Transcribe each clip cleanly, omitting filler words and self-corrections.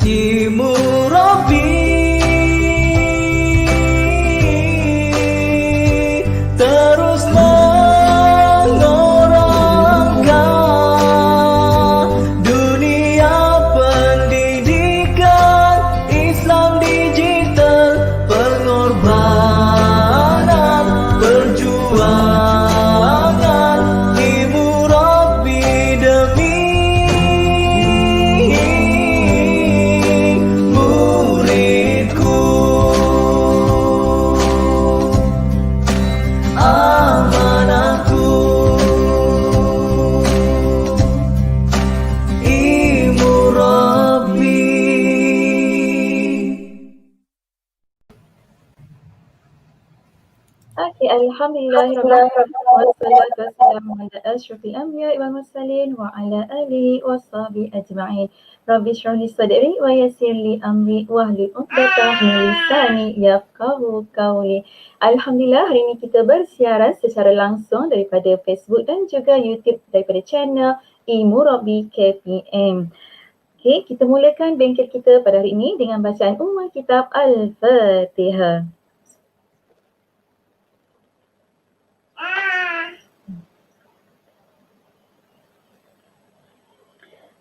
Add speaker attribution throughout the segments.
Speaker 1: Murabi terus mengorangkan dunia pendidikan Islam digital, pengorbanan perjuangan Ibu Rabbi demi muridku. Amanahku Ibu Rabbi.
Speaker 2: Okay, alhamdulillahirrahmanirrahim. Wassalamu ala asyrafil anbiya'i wal mursalin wa ala alihi washabihi ajma'in. Rabbi shrah li sadri wa yassir li amri wahlul 'uqdatam min lisani yafqahu qawli. Alhamdulillah, hari ini kita bersiaran secara langsung daripada Facebook dan juga YouTube daripada channel Ibu Rabbi KPM. Okay, kita mulakan bengkel kita pada hari ini dengan bacaan Ummul Kitab Al-Fatihah.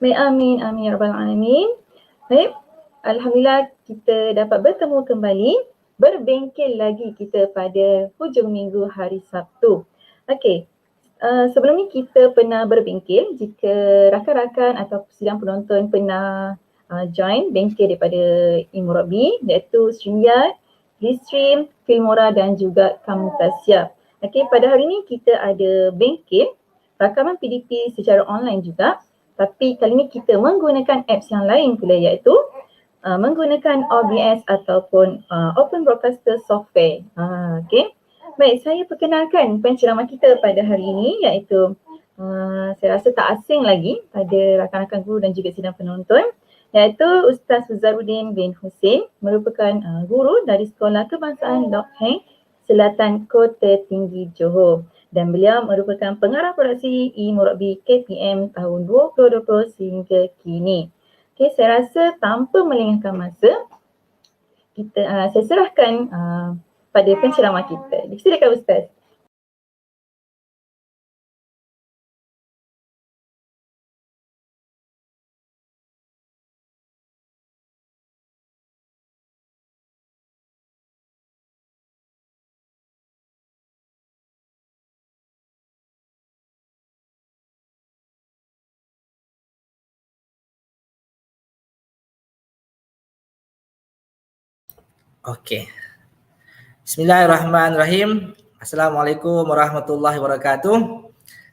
Speaker 2: Baik, amin, amin ya rabbal alamin. Baik, alhamdulillah kita dapat bertemu kembali, berbengkel lagi kita pada hujung minggu hari Sabtu. Okey, sebelum ni kita pernah berbengkel. Jika rakan-rakan atau sidang penonton pernah join bengkel daripada Ibu Rabbi, iaitu StreamYard, Restream, Filmora dan juga Camtasia. Okey, pada hari ni kita ada bengkel rakaman PDP secara online juga. Tapi kali ni kita menggunakan apps yang lain pula, iaitu menggunakan OBS ataupun Open Broadcaster Software. Okay. Baik, saya perkenalkan penceramah kita pada hari ini, iaitu saya rasa tak asing lagi pada rakan-rakan guru dan juga sidang penonton, iaitu Ustaz Huzaruddin bin Hussein, merupakan guru dari Sekolah Kebangsaan Lok Heng, Selatan Kota Tinggi Johor. Dan beliau merupakan pengarah produksi Ibu Rabbi KPM tahun 2020 sehingga kini. Okay, saya rasa tanpa melengahkan masa, saya serahkan pada penceramah kita. Silakan Ustaz.
Speaker 3: Okey. Bismillahirrahmanirrahim. Assalamualaikum warahmatullahi wabarakatuh.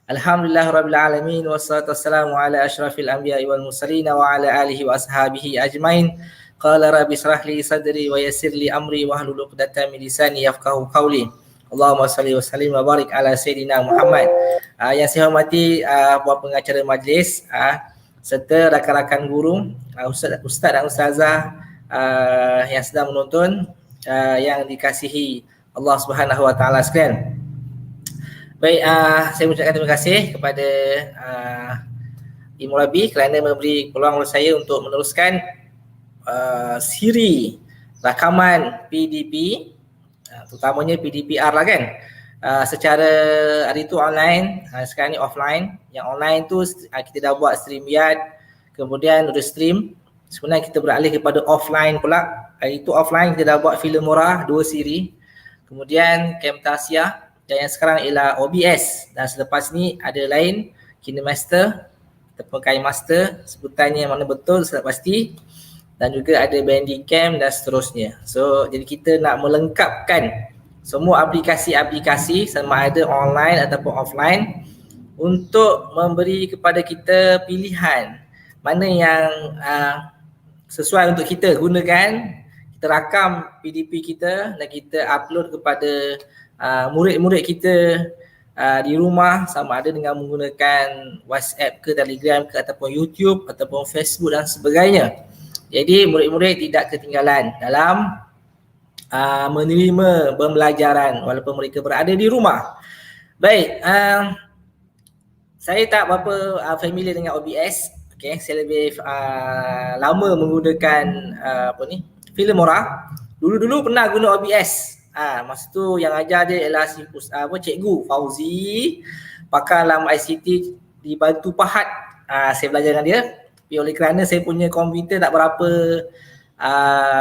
Speaker 3: Alhamdulillahirabbil alamin wassalatu wassalamu ala asyrafil anbiya'i wal mursalin wa ala alihi wa ashabihi ajmain. Qala rabbi shrah li sadri wa yassir li amri wahlul 'uqdatam min lisani yafqahu qawli. Allahumma shalli wa sallim wa barik ala sayidina Muhammad. Yang saya hormati puan pengacara majlis serta rakan-rakan guru, ustaz dan ustazah yang sedang menonton, yang dikasihi Allah Subhanahu Wa Taala sekalian. Baik, saya mengucapkan terima kasih kepada Ibu Rabbi kerana memberi peluang kepada saya untuk meneruskan siri rakaman PDP, terutamanya PDPR lah kan. Secara hari tu online, sekarang ni offline. Yang online tu kita dah buat StreamYard, kemudian Restream. Sebenarnya kita beralih kepada offline pula. Hari itu offline kita dah buat Filmora 2 siri. Kemudian Camtasia dan yang sekarang ialah OBS. Dan selepas ni ada lain, KineMaster ataupun KineMaster, sebutannya mana betul saya tak pasti. Dan juga ada Bandicam dan seterusnya. So jadi kita nak melengkapkan semua aplikasi-aplikasi sama ada online ataupun offline untuk memberi kepada kita pilihan mana yang sesuai untuk kita gunakan. Kita rakam PDP kita dan kita upload kepada murid-murid kita di rumah, sama ada dengan menggunakan WhatsApp ke Telegram ke ataupun YouTube ataupun Facebook dan sebagainya. Jadi murid-murid tidak ketinggalan dalam menerima pembelajaran walaupun mereka berada di rumah. Baik, saya tak berapa familiar dengan OBS. Okay, saya lebih lama menggunakan Filmora. Dulu pernah guna OBS. Masa tu yang ajar dia ialah Cikgu Fauzi, pakar dalam ICT di Batu Pahat. Saya belajar dengan dia. Tapi oleh kerana saya punya komputer tak berapa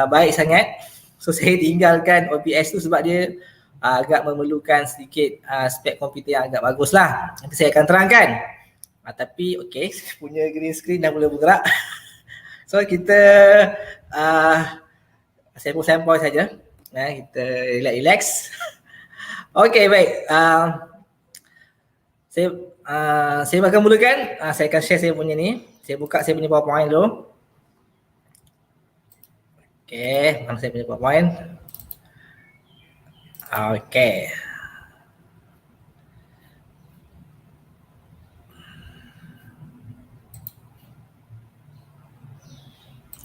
Speaker 3: baik sangat, so saya tinggalkan OBS tu sebab dia agak memerlukan sedikit spek komputer yang agak bagus lah. Nanti saya akan terangkan. Tapi okay, saya punya green screen dah mula bergerak. So kita sampel saja. Kita relax. Okay, baik. Saya akan mulakan. Saya akan share saya punya ni. Saya buka saya punya PowerPoint dulu. Okay, mana saya punya PowerPoint? Okay.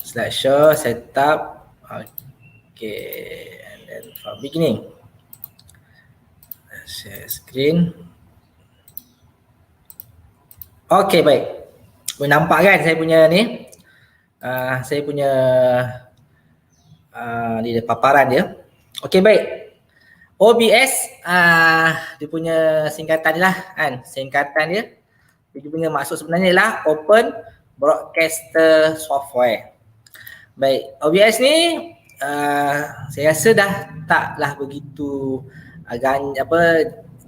Speaker 3: Slideshow, setup. Okay, and then from beginning. Share screen. Okay, baik. Boleh nampak kan saya punya ni? Saya punya ni paparan dia. Okay, baik. OBS dia punya singkatan dia lah kan. Singkatan dia punya maksud sebenarnya ialah Open Broadcaster Software. Baik, OBS ni saya rasa dah taklah begitu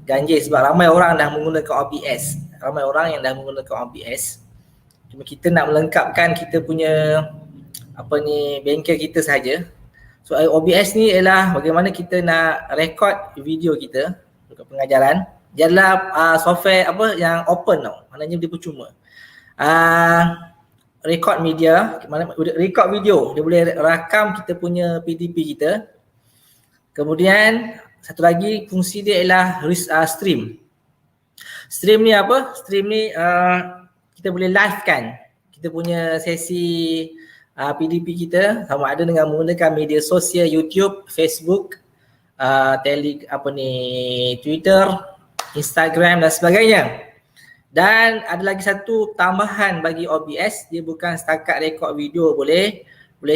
Speaker 3: ganjil sebab ramai orang dah menggunakan OBS. Ramai orang yang dah menggunakan OBS. Cuma kita nak melengkapkan kita punya bengkel kita saja. So OBS ni ialah bagaimana kita nak rekod video kita untuk pengajaran. Dia adalah software yang open tau. Maknanya dia percuma. Record media, record video, dia boleh rakam kita punya PDP kita. Kemudian satu lagi fungsi dia ialah stream. Stream ni apa? Stream ni kita boleh live kan kita punya sesi PDP kita, sama ada dengan menggunakan media sosial YouTube, Facebook, Twitter, Instagram dan sebagainya. Dan ada lagi satu tambahan bagi OBS, dia bukan setakat rekod video boleh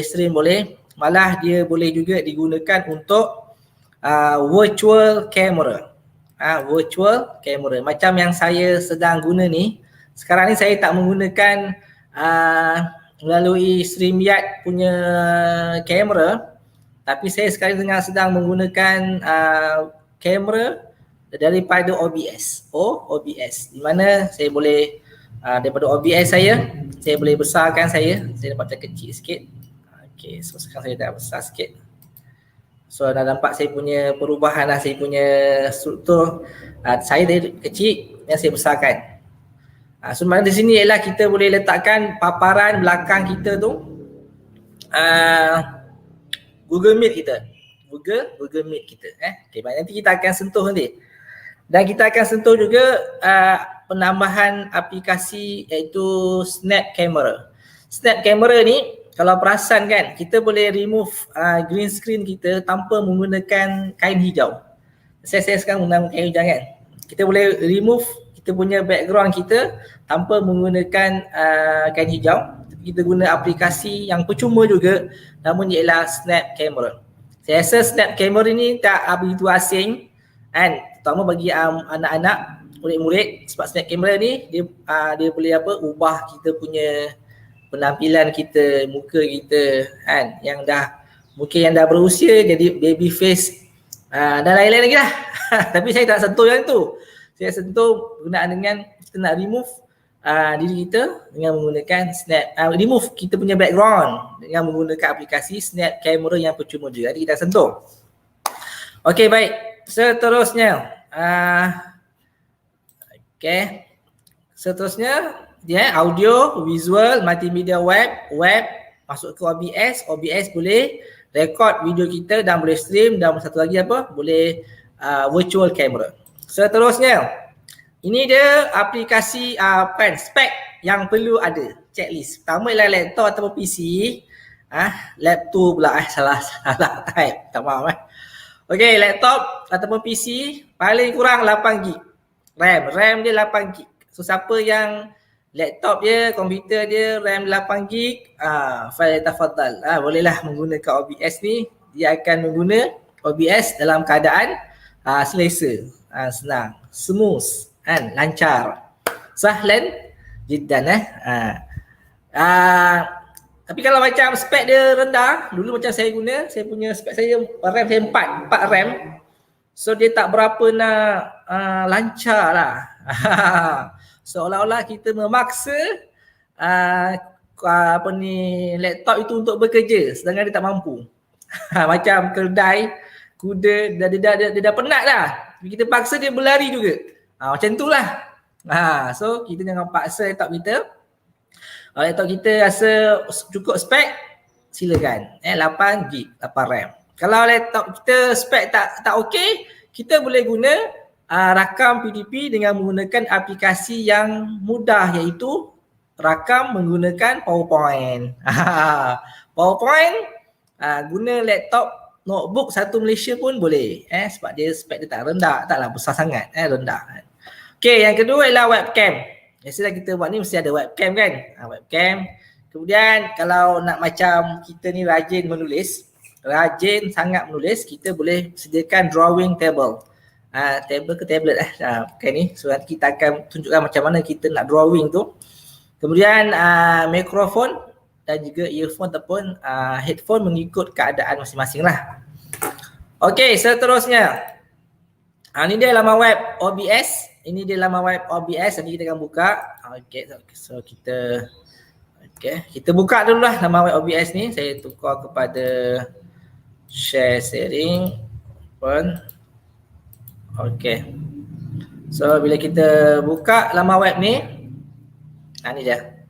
Speaker 3: stream boleh, malah dia boleh juga digunakan untuk virtual camera. Virtual camera macam yang saya sedang guna ni. Sekarang ni saya tak menggunakan melalui StreamYard punya kamera, tapi saya sekarang sedang menggunakan kamera daripada OBS. OBS di mana saya boleh daripada OBS saya boleh besarkan saya dapat kecil sikit. Okey, so sekarang saya dah besar sikit. So dah nampak saya punya perubahan lah, saya punya struktur saya dari kecil yang saya besarkan. So maknanya di sini ialah kita boleh letakkan paparan belakang kita tu Google Meet kita. Google Meet kita. Okay, nanti kita akan sentuh nanti. Dan kita akan sentuh juga penambahan aplikasi iaitu Snap Camera. Snap Camera ni kalau perasan kan, kita boleh remove green screen kita tanpa menggunakan kain hijau. Saya sekarang menggunakan kain hijau kan. Kita boleh remove kita punya background kita tanpa menggunakan kain hijau. Kita guna aplikasi yang percuma juga, namanya ialah Snap Camera. Saya rasa Snap Camera ni tak begitu asing kan, terutama bagi anak-anak, murid-murid, sebab Snap Camera ni dia boleh ubah kita punya penampilan kita, muka kita kan, yang dah mungkin yang dah berusia jadi baby face dan lain-lain lagi lah. Tapi saya tak sentuh yang tu. Saya sentuh berkenaan dengan kita nak remove diri kita dengan menggunakan remove kita punya background dengan menggunakan aplikasi Snap Camera yang percuma juga. Jadi kita sentuh. Okey, baik. Seterusnya seterusnya dia audio, visual, multimedia web masuk ke OBS boleh record video kita dan boleh stream, dan satu lagi boleh virtual camera. Seterusnya ini dia aplikasi spek yang perlu ada, checklist. Pertama ialah laptop atau PC. Laptop pula salah type. Tak maaf Okey, laptop ataupun PC paling kurang 8GB RAM dia 8GB. So siapa yang laptop dia, komputer dia RAM 8GB, falyatafaddal. Bolehlah menggunakan OBS ni. Dia akan mengguna OBS dalam keadaan selesa, senang, smooth, kan, lancar. Sahlan jiddan tapi kalau macam spek dia rendah, dulu macam saya punya spek saya RAM saya 4 RAM. So dia tak berapa nak lancar lah. Seolah-olah kita memaksa laptop itu untuk bekerja sedangkan dia tak mampu. Macam keldai, kuda, dia dah penat dah. Tapi kita paksa dia berlari juga. Macam itulah. So kita jangan paksa laptop kita. Kalau laptop kita rasa cukup spek, silakan. 8GB, 8 RAM. Kalau laptop kita spek tak okey, kita boleh guna rakam PDP dengan menggunakan aplikasi yang mudah, iaitu rakam menggunakan PowerPoint. PowerPoint guna laptop notebook satu Malaysia pun boleh, sebab dia spek dia tak rendah, taklah besar sangat, rendah. Okey, yang kedua ialah webcam. Biasalah kita buat ni mesti ada webcam kan, webcam. Kemudian kalau nak macam kita ni rajin sangat menulis, kita boleh sediakan drawing table. Table ke tablet pakai ni. So nanti kita akan tunjukkan macam mana kita nak drawing tu. Kemudian mikrofon dan juga earphone ataupun headphone mengikut keadaan masing-masing lah. Okey, seterusnya. Ini dia laman web OBS. Ini dia laman web OBS. Nanti kita akan buka. Okey, so kita buka dulu lah laman web OBS ni. Saya tukar kepada share sharing. Open. Okey. So bila kita buka laman web ni, ni dia.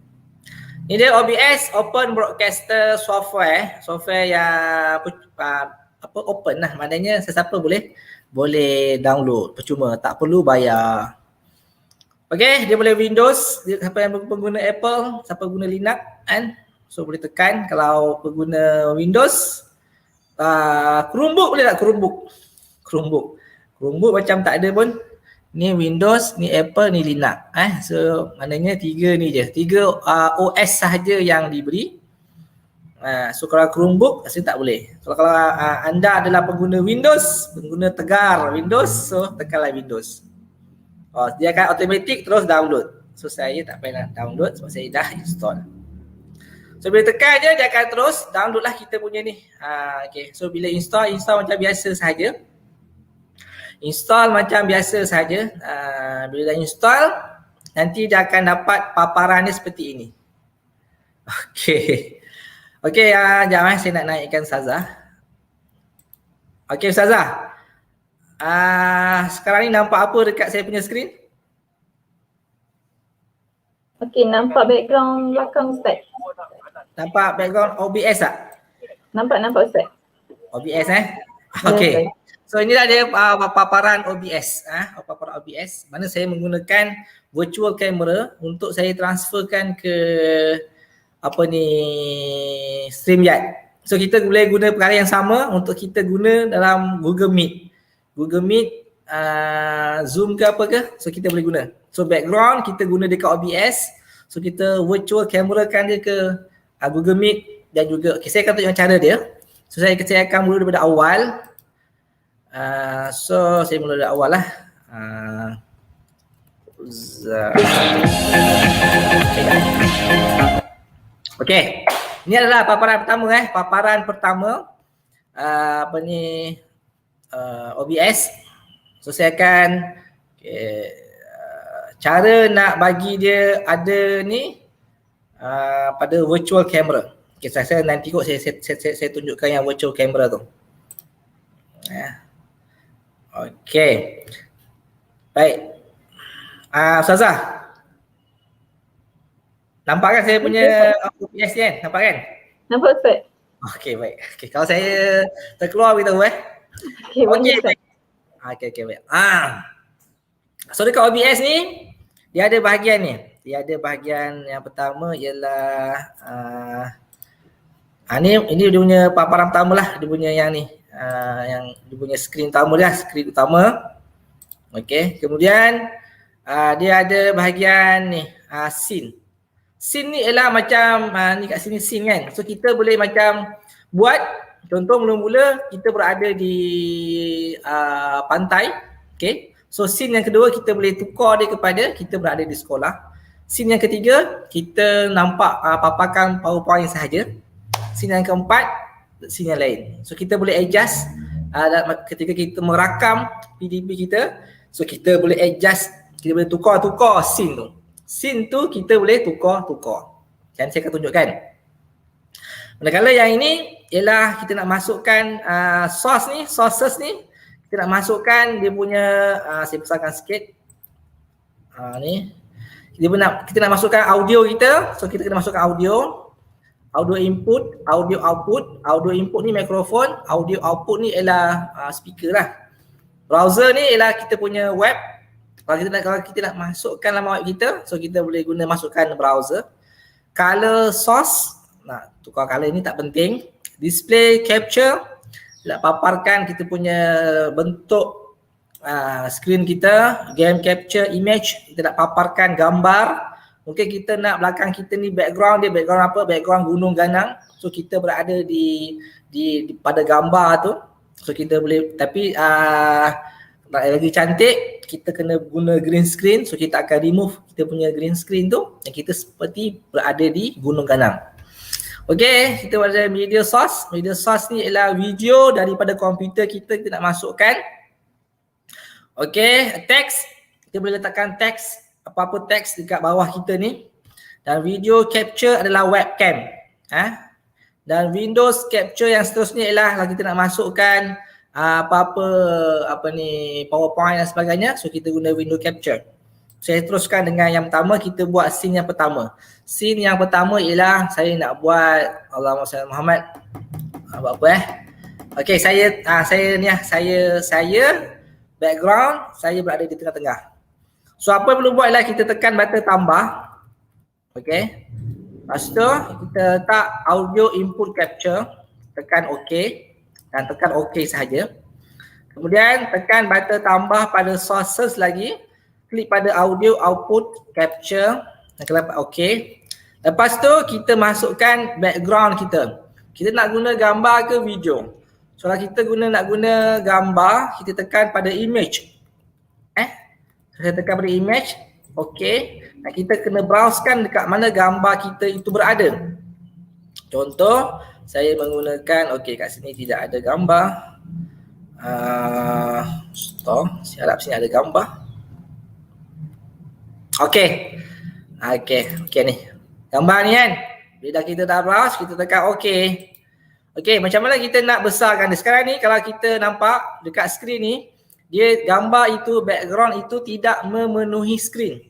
Speaker 3: Ini dia OBS, Open Broadcaster Software. Software yang open lah. Maknanya sesiapa boleh download, percuma, tak perlu bayar. Okey, dia boleh Windows, siapa yang pengguna Apple, siapa guna Linux kan. So boleh tekan. Kalau pengguna Windows, Chromebook boleh tak? Chromebook macam tak ada pun. Ni Windows, ni Apple, ni Linux. So maknanya tiga ni je. Tiga OS sahaja yang diberi. So kalau Chromebook rasanya tak boleh. Kalau anda adalah pengguna Windows, pengguna tegar Windows, so tekanlah Windows. Dia akan automatik terus download. So saya tak payah nak download sebab saya dah install. So bila tekan je, dia akan terus download lah kita punya ni. Okay. So bila install macam biasa sahaja. Install macam biasa sahaja. Bila dah install, nanti dia akan dapat paparan dia seperti ini. Okey, jom saya nak naikkan Ustazah. Okey Ustazah. Sekarang ni nampak apa dekat saya punya skrin?
Speaker 2: Okey, nampak background belakang Ustaz.
Speaker 3: Nampak background OBS tak?
Speaker 2: Nampak Ustaz.
Speaker 3: OBS Okey. So inilah dia paparan OBS. Paparan OBS. Mana saya menggunakan virtual camera untuk saya transferkan ke StreamYard. So kita boleh guna perkara yang sama untuk kita guna dalam Google Meet. Zoom ke apa ke, so kita boleh guna. So background kita guna dekat OBS. So kita virtual camera kan dia ke Google Meet dan juga saya akan tunjukkan cara dia. So saya akan mula daripada awal. So saya mula dari awal lah. Okey. Ini adalah paparan pertama Paparan pertama OBS. So saya akan cara nak bagi dia ada ni pada virtual camera. Okey, saya nanti kot saya tunjukkan yang virtual camera tu. Okey. Baik. Ustazah. Nampak kan saya punya OBS ni kan? Nampak kan?
Speaker 2: Nampak Ustaz.
Speaker 3: Okey, baik. Okey, kalau saya terkeluar beritahu
Speaker 2: Okey,
Speaker 3: baik. Okey, baik. So dekat OBS ni dia ada bahagian ni. Dia ada bahagian yang pertama ialah ini dia punya paparan pertama lah, dia punya yang ni. Yang dia punya skrin utama dia, skrin utama. Okey, kemudian dia ada bahagian ni, scene. Scene ni ialah macam ni kat sini scene kan. So kita boleh macam buat, contoh mula-mula kita berada di pantai. Okay. So scene yang kedua kita boleh tukar dia kepada kita berada di sekolah. Scene yang ketiga kita nampak paparkan PowerPoint sahaja. Scene yang keempat scene yang lain. So kita boleh adjust ketika kita merakam PDP kita. So kita boleh adjust, kita boleh tukar-tukar scene tu. Scene tu kita boleh tukar-tukar. Dan saya akan tunjukkan. Manakala yang ini ialah kita nak masukkan sources ni, kita nak masukkan dia punya, saya besarkan sikit. Ni. Kita nak masukkan audio kita. So kita kena masukkan audio input, audio output. Audio input ni mikrofon, audio output ni ialah speaker lah. Browser ni ialah kita punya web. Kalau kita nak masukkan laman web kita, so kita boleh guna masukkan browser. Color source, tukar color ni tak penting. Display capture, nak paparkan kita punya bentuk screen kita. Game capture image, kita nak paparkan gambar. Mungkin kita nak belakang kita ni background dia, background apa? Background gunung ganang. So kita berada di pada gambar tu. So kita boleh, tapi nak lagi cantik, kita kena guna green screen. So kita akan remove kita punya green screen tu dan kita seperti berada di Gunung Ganang. Okay, kita ada media source. Media source ni ialah video daripada komputer kita nak masukkan. Okay, teks. Kita boleh letakkan teks, apa-apa teks dekat bawah kita ni. Dan video capture adalah webcam. Dan Windows capture yang seterusnya ialah kalau kita nak masukkan PowerPoint dan sebagainya. So kita guna window capture. Saya teruskan dengan yang pertama, kita buat scene yang pertama. Scene yang pertama ialah saya nak buat Allahumma salli ala Muhammad. Okey, saya background, saya berada di tengah-tengah. So apa yang perlu buat ialah kita tekan button tambah. Okey. Lepas tu kita letak audio input capture, tekan OK. Dan tekan OK sahaja. Kemudian tekan button tambah pada sources lagi. Klik pada audio output capture. Dan klik OK. Lepas tu kita masukkan background kita. Kita nak guna gambar ke video. So kalau kita nak guna gambar, kita tekan pada image. Saya tekan pada image. OK. Dan kita kena browsekan dekat mana gambar kita itu berada. Contoh, saya menggunakan, okey kat sini tidak ada gambar. Saya harap sini ada gambar. Okey ni. Gambar ni kan. Bila kita dah browse, kita tekan OK. Okey, macam mana kita nak besarkan dia? Sekarang ni kalau kita nampak dekat skrin ni, dia gambar itu, background itu tidak memenuhi skrin.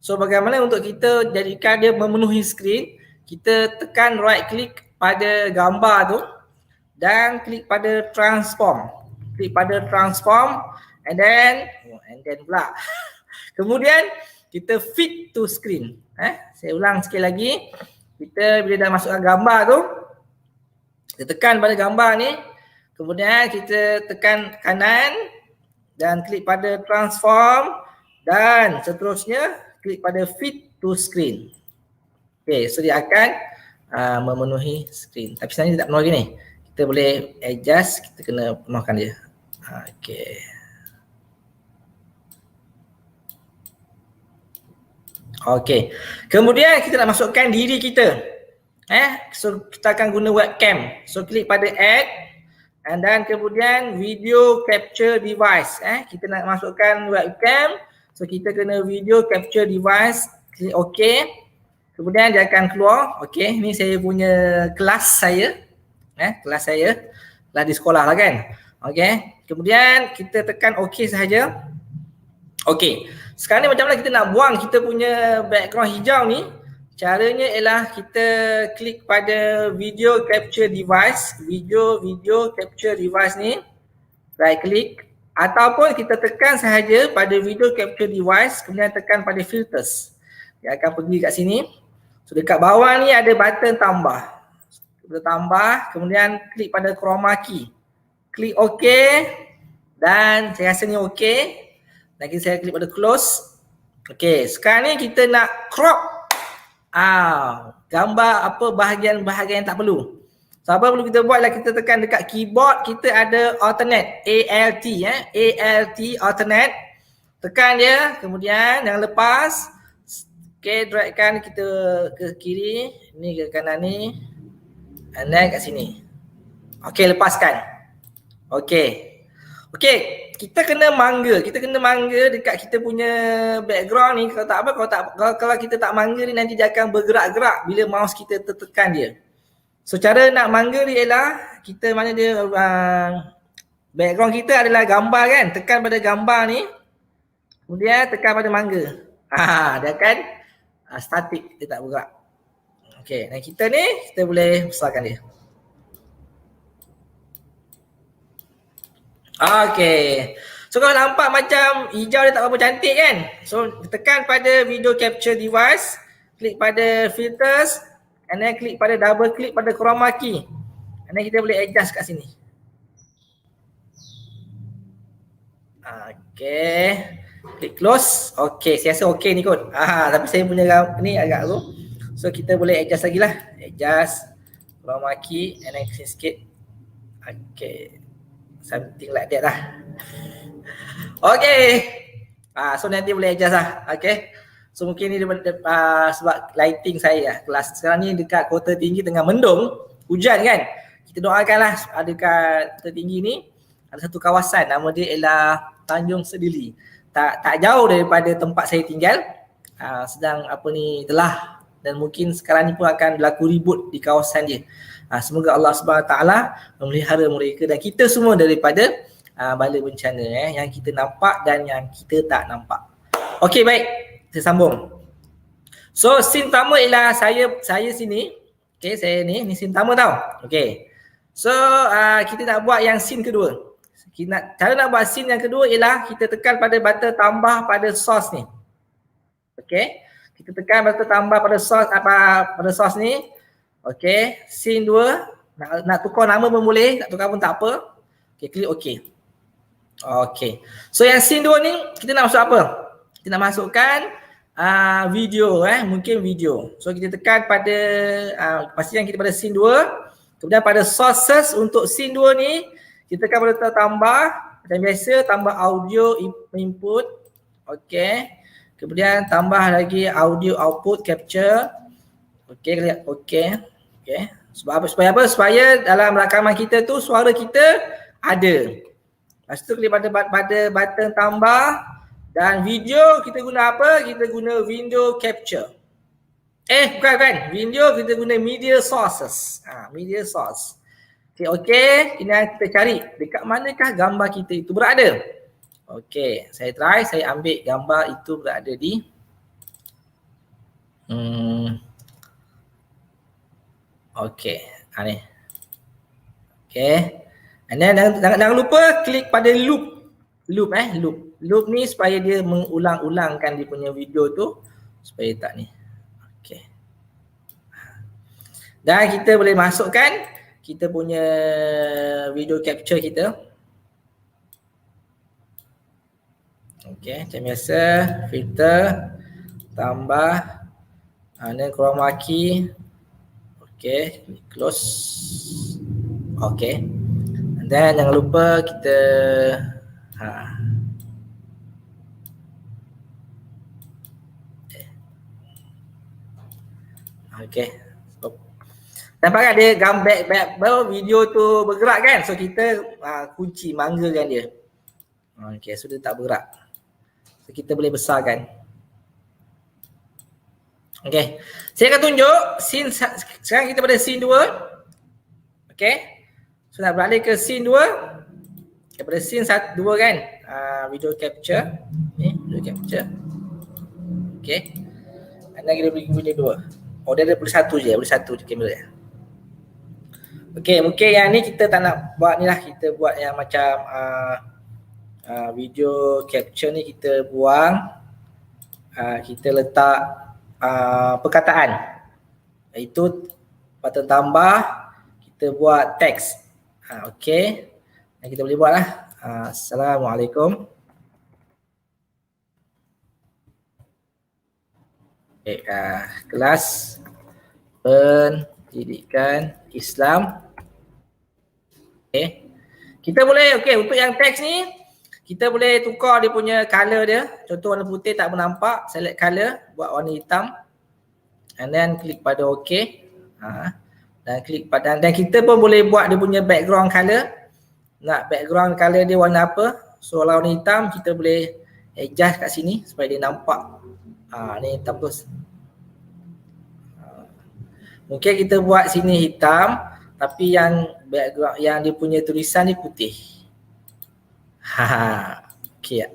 Speaker 3: So bagaimana untuk kita jadikan dia memenuhi skrin? Kita tekan right click pada gambar tu dan klik pada transform. Klik pada transform and then pula. Kemudian kita fit to screen. Saya ulang sekali lagi. Kita bila dah masukkan gambar tu, kita tekan pada gambar ni. Kemudian kita tekan kanan dan klik pada transform dan seterusnya klik pada fit to screen. Okay, so dia akan memenuhi skrin. Tapi sebenarnya tidak penuh lagi ni. Kita boleh adjust, kita kena penuhkan dia. Okay. Okay. Kemudian kita nak masukkan diri kita. So kita akan guna webcam. So klik pada add and then kemudian video capture device. Kita nak masukkan webcam. So kita kena video capture device. Klik OK. Kemudian dia akan keluar. Okey, ni saya punya kelas saya. Kelas saya. Kelas di sekolah lah kan. Okey. Kemudian kita tekan OK sahaja. Okey. Sekarang ni macam mana kita nak buang kita punya background hijau ni? Caranya ialah kita klik pada video capture device. Video capture device ni. Right click. Ataupun kita tekan sahaja pada video capture device. Kemudian tekan pada filters. Dia akan pergi kat sini. So dekat bawah ni ada button tambah. Kita tambah, kemudian klik pada chroma key. Klik OK dan saya rasa ni OK. Lagi saya klik pada close. OK, sekarang ni kita nak crop gambar apa bahagian-bahagian yang tak perlu. So apa perlu kita buat lah, kita tekan dekat keyboard, kita ada alternate, ALT ALT alternate. Tekan dia, kemudian jangan lepas. Okay, dragkan kita ke kiri, ni ke kanan ni. And then kat sini. Okay, lepaskan. Okay. Okay, kita kena mangga dekat kita punya background ni. Kalau tak apa, kalau kita tak mangga ni, nanti dia akan bergerak-gerak bila mouse kita tertekan dia. So cara nak mangga ni ialah kita mana dia background kita adalah gambar kan. Tekan pada gambar ni. Kemudian tekan pada mangga. Dia akan statik, dia tak bergerak. Okay, dan kita ni kita boleh besarkan dia. Okay. So kalau nampak macam hijau dia tak berapa cantik kan. So tekan pada video capture device, klik pada filters, and then klik pada double klik pada chroma key. And then kita boleh adjust kat sini. Okay. Klik close. Okay, saya rasa okay ni kot. Tapi saya punya ni agak tu. So kita boleh adjust lagi lah. Adjust chroma key and then klik sikit. Okay. Something like that lah. Okay. So nanti boleh adjust lah. Okay. So mungkin ni sebab lighting saya lah. Kelas sekarang ni dekat Kota Tinggi tengah mendung. Hujan kan. Kita doakan lah dekat Kota Tinggi ni ada satu kawasan, nama dia ialah Tanjung Sedili. Tak jauh daripada tempat saya tinggal. Sedang telah, dan mungkin sekarang ni pun akan berlaku ribut di kawasan dia. Semoga Allah SWT memelihara mereka dan kita semua daripada bala bencana yang kita nampak dan yang kita tak nampak. Okey, baik. Saya sambung. So scene pertama ialah saya sini. Okey, saya ni scene pertama tau. Okey. So kita nak buat yang scene kedua. Cara nak buat scene yang kedua ialah kita tekan pada button tambah pada source ni. Okey. Kita tekan button tambah pada source ni. Okey, scene 2 nak tukar nama pun boleh, nak tukar pun tak apa. Okey, klik okey. Okey. So yang scene 2 ni kita nak masuk apa? Kita nak masukkan video mungkin video. So kita tekan pada pastikan kita pada scene 2. Kemudian pada sources untuk scene 2 ni kita tekan pada tambah, macam biasa tambah audio input. Okey. Kemudian tambah lagi audio output capture. Okey, lihat okey. Okey. Sebab apa? Supaya apa? Supaya dalam rakaman kita tu suara kita ada. Lepas tu klik pada button tambah dan video kita guna apa? Kita guna window capture. Bukan. Video kita guna media sources. Media source. Okey, ini kita cari dekat manakah gambar kita itu berada. Okey, saya try, saya ambil gambar itu berada di okey, ni. Okey. And then jangan lupa klik pada loop. Loop ni supaya dia mengulang-ulangkan dia punya video tu supaya tak ni. Okey. Dan kita boleh masukkan kita punya video capture kita. Okey, macam biasa filter tambah dan chroma key. Okey, close. Okey. Dan jangan lupa kita okey. Nampak kan dia back video tu bergerak kan? So kita kunci manggakan dia. Okey, so dia tak bergerak. So kita boleh besarkan. Okey. Saya akan tunjuk scene sekarang kita pada scene 2. Okey. So nak beralih ke scene 2. Daripada scene 2 kan? Video capture. Ni video capture. Okey. Anda kita beri video 2. Dia ada boleh satu je kamera dia. Okey, mungkin yang ni kita tak nak buat ni lah. Kita buat yang macam video capture ni kita buang. Kita letak perkataan. Itu button tambah. Kita buat teks. Okey. Dan kita boleh buat lah. Assalamualaikum. Okay, kelas pendidikan Islam. Okay. Kita boleh, untuk yang teks ni, kita boleh tukar dia punya color dia. Contoh warna putih tak bernampak, select color, buat warna hitam. And then klik pada OK. Dan klik pada, dan kita pun boleh buat dia punya background color. Nak background color dia warna apa? So kalau warna hitam, kita boleh adjust kat sini supaya dia nampak. Ni hitam terus. Mungkin kita buat sini hitam, tapi yang background, yang dia punya tulisan ni putih. Okay.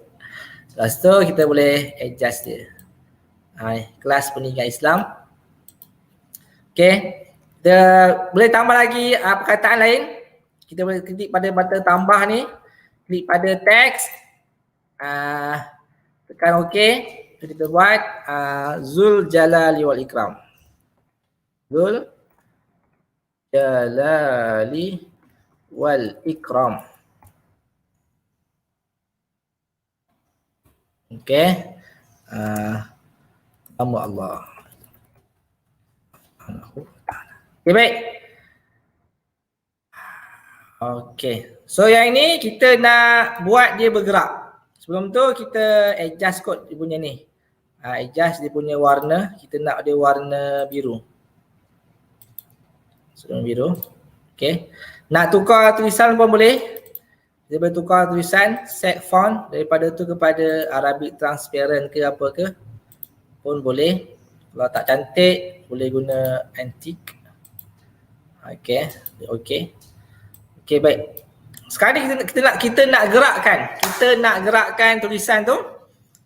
Speaker 3: Lepas tu kita boleh adjust dia. Kelas pendidikan Islam. Okay. Kita boleh tambah lagi perkataan lain. Kita boleh klik pada button tambah ni. Klik pada teks. Tekan OK. Kita buat Zul Jalali wal Ikram. Zul Jalali wal Ikram. Okay. Nama Allah. Okay, baik. Okay. So yang ini kita nak buat dia bergerak. Sebelum tu kita adjust kot dia punya ni. Adjust dia punya warna. Kita nak dia warna biru. Warna biru. Okay. Nak tukar tulisan pun boleh. Dia boleh tukar tulisan, set font daripada tu kepada Arabic transparent ke apa ke pun boleh. Kalau tak cantik boleh guna antique. Okay. Okay. Okay, baik. Sekarang kita nak gerakkan. Kita nak gerakkan tulisan tu.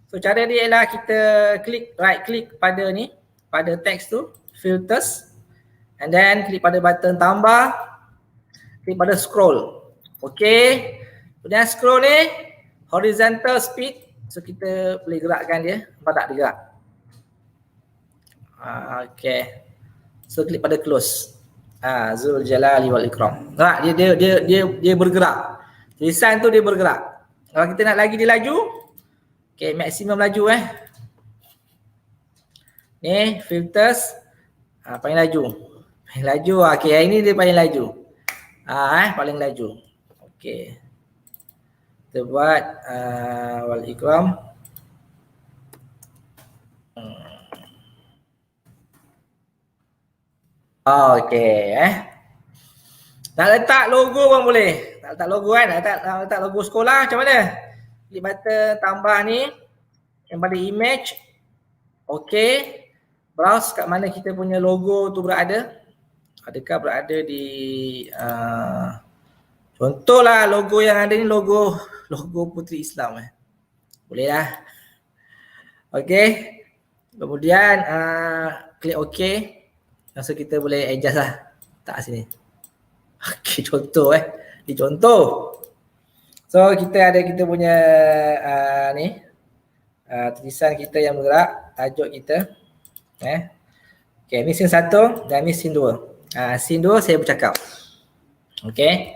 Speaker 3: So cara dia ialah kita right click pada ni, pada teks tu, filters, and then klik pada button tambah, klik pada scroll. Okay. Kemudian scroll ni horizontal speed. So kita boleh gerakkan dia. Nampak tak dia gerak? Okay. So klik pada close. Zul Jalali wal Ikram. Tak, dia bergerak. Tulisan tu dia bergerak. Kalau kita nak lagi dia laju, okay, maksimum laju Ni filters, paling laju. Paling laju, okay, yang ini dia paling laju. Paling laju. Okay. Kita buat wal Ikram. Okay. Nak letak logo pun boleh. Nak letak logo kan? Nak letak logo sekolah macam mana? Klik button tambah ni. Yang pada image. Okay. Browse kat mana kita punya logo tu berada. Adakah berada di contohlah logo yang ada ni logo Puteri Islam. Boleh lah. Okay. Kemudian klik OK. So kita boleh adjust lah. Tak sini. Okay, contoh Ini contoh. So kita punya ni tulisan kita yang bergerak, tajuk kita. Okay, ni scene 1 dan ni scene 2. Scene 2 saya bercakap. Okay.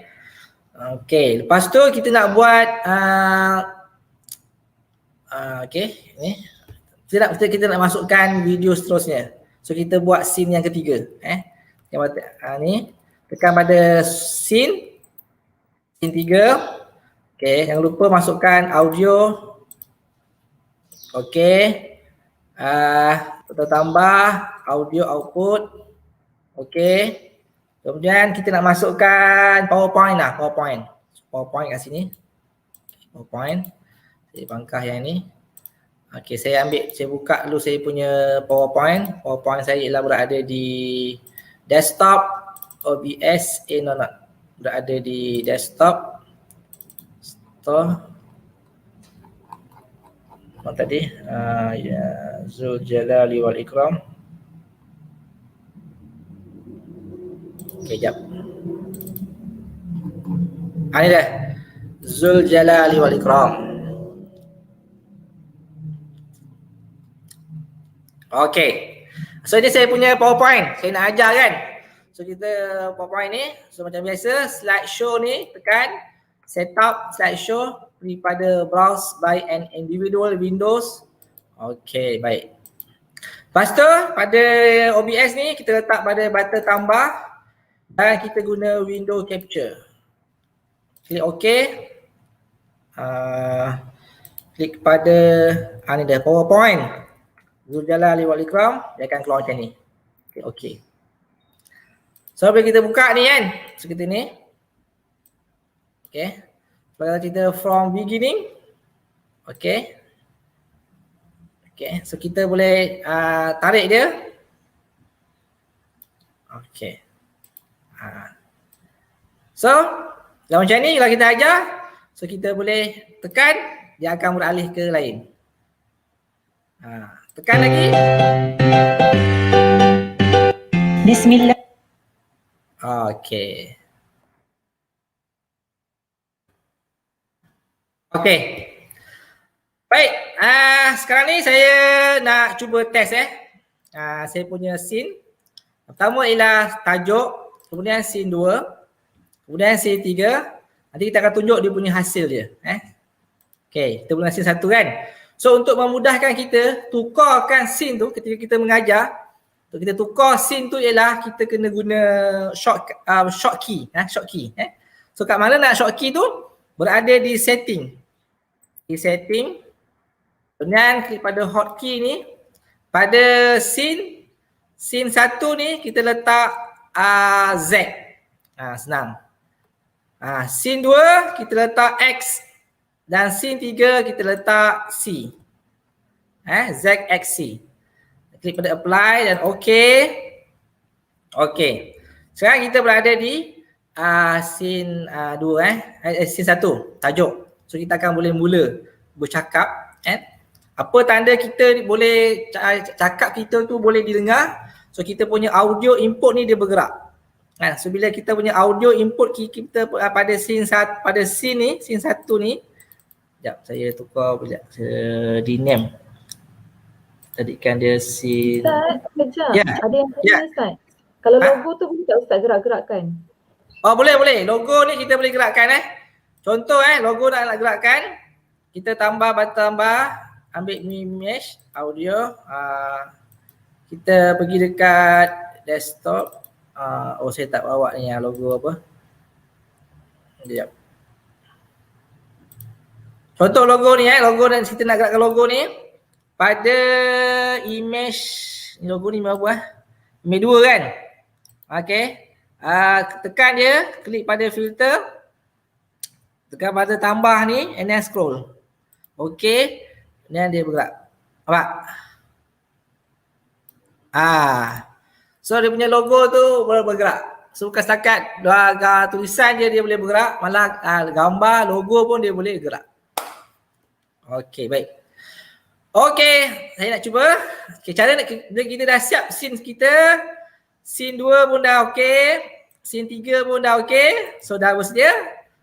Speaker 3: Okay, lepas tu kita nak buat okay, ni. Kita nak masukkan video seterusnya. So kita buat scene yang ketiga. Ni tekan pada scene 3. Okay, jangan lupa masukkan audio. Okay. Kita tambah audio output. Okay. Kemudian kita nak masukkan PowerPoint lah. PowerPoint kat sini. PowerPoint. Saya bangkah yang ni. Okay, saya buka dulu saya punya PowerPoint. PowerPoint saya ialah berada di desktop, OBS, berada di desktop. Apa tadi? Zul Jalali wal Ikram. Okay, jap. Ini dah. Zul Jalali wal Ikram. Okay. So ini saya punya PowerPoint. Saya nak ajar kan. So kita PowerPoint ni. So macam biasa slideshow ni tekan setup slideshow daripada browse by an individual windows. Okay, baik. Lepas tu pada OBS ni kita letak pada button tambah dan kita guna window capture. Klik OK. Klik pada ni dah PowerPoint. Zul Jalal wal Ikram, dia akan keluar macam ni. Klik OK. So bila kita buka ni kan, seperti ni. Okay. Kalau kita from beginning. Okay. Okay, so kita boleh tarik dia. Okay. So, kalau macam ni kalau kita ajar, so kita boleh tekan, dia akan beralih ke lain. Tekan lagi.
Speaker 4: Bismillah.
Speaker 3: Okay. Okay. Baik, sekarang ni saya nak cuba test saya punya scene. Pertama ialah tajuk, kemudian scene 2, kemudian scene 3. Nanti kita akan tunjuk dia punya hasil dia. Okay, kita mula scene 1 kan. So untuk memudahkan kita tukarkan scene tu ketika kita mengajar, untuk kita tukar scene tu ialah kita kena guna short key. So kat mana nak short key tu? Berada di setting. Di setting. Kemudian klik pada hotkey ni. Pada scene 1 ni kita letak Z. Senang. Scene 2 kita letak X. Dan scene 3 kita letak C. Z, X, C. Klik pada apply dan OK. OK. Sekarang kita berada di scene 2 scene 1, tajuk. So kita akan boleh mula bercakap. Apa tanda kita boleh cakap kita tu boleh didengar. So kita punya audio input ni dia bergerak. So bila kita punya audio input kita pada scene ni, scene 1 ni. Sekejap saya tukar sekejap. Saya rename. Tadikan dia scene.
Speaker 2: Ustaz, kejap.
Speaker 3: Ya.
Speaker 2: Ada yang tanya Ustaz. Kalau logo tu boleh tak Ustaz gerak-gerakkan?
Speaker 3: Oh boleh. Logo ni kita boleh gerakkan Contoh logo nak gerakkan. Kita tambah ambil image, audio, kita pergi dekat desktop. Saya tak bawa ni logo apa. Sekejap. Contoh logo ni logo dan kita nak gerakkan logo ni pada image logo ni berapa image 2 kan. Okey. Tekan dia, klik pada filter. Tekan pada tambah ni and then scroll. Okey. Dan dia bergerak. Nampak? So dia punya logo tu boleh bergerak. So bukan setakat tulisan je dia boleh bergerak, malah gambar, logo pun dia boleh gerak. Okey, baik. Okey, saya nak cuba. Okay, cara bila kita dah siap scene kita, scene 2 pun dah okey, scene 3 pun dah okey. So dah bersedia.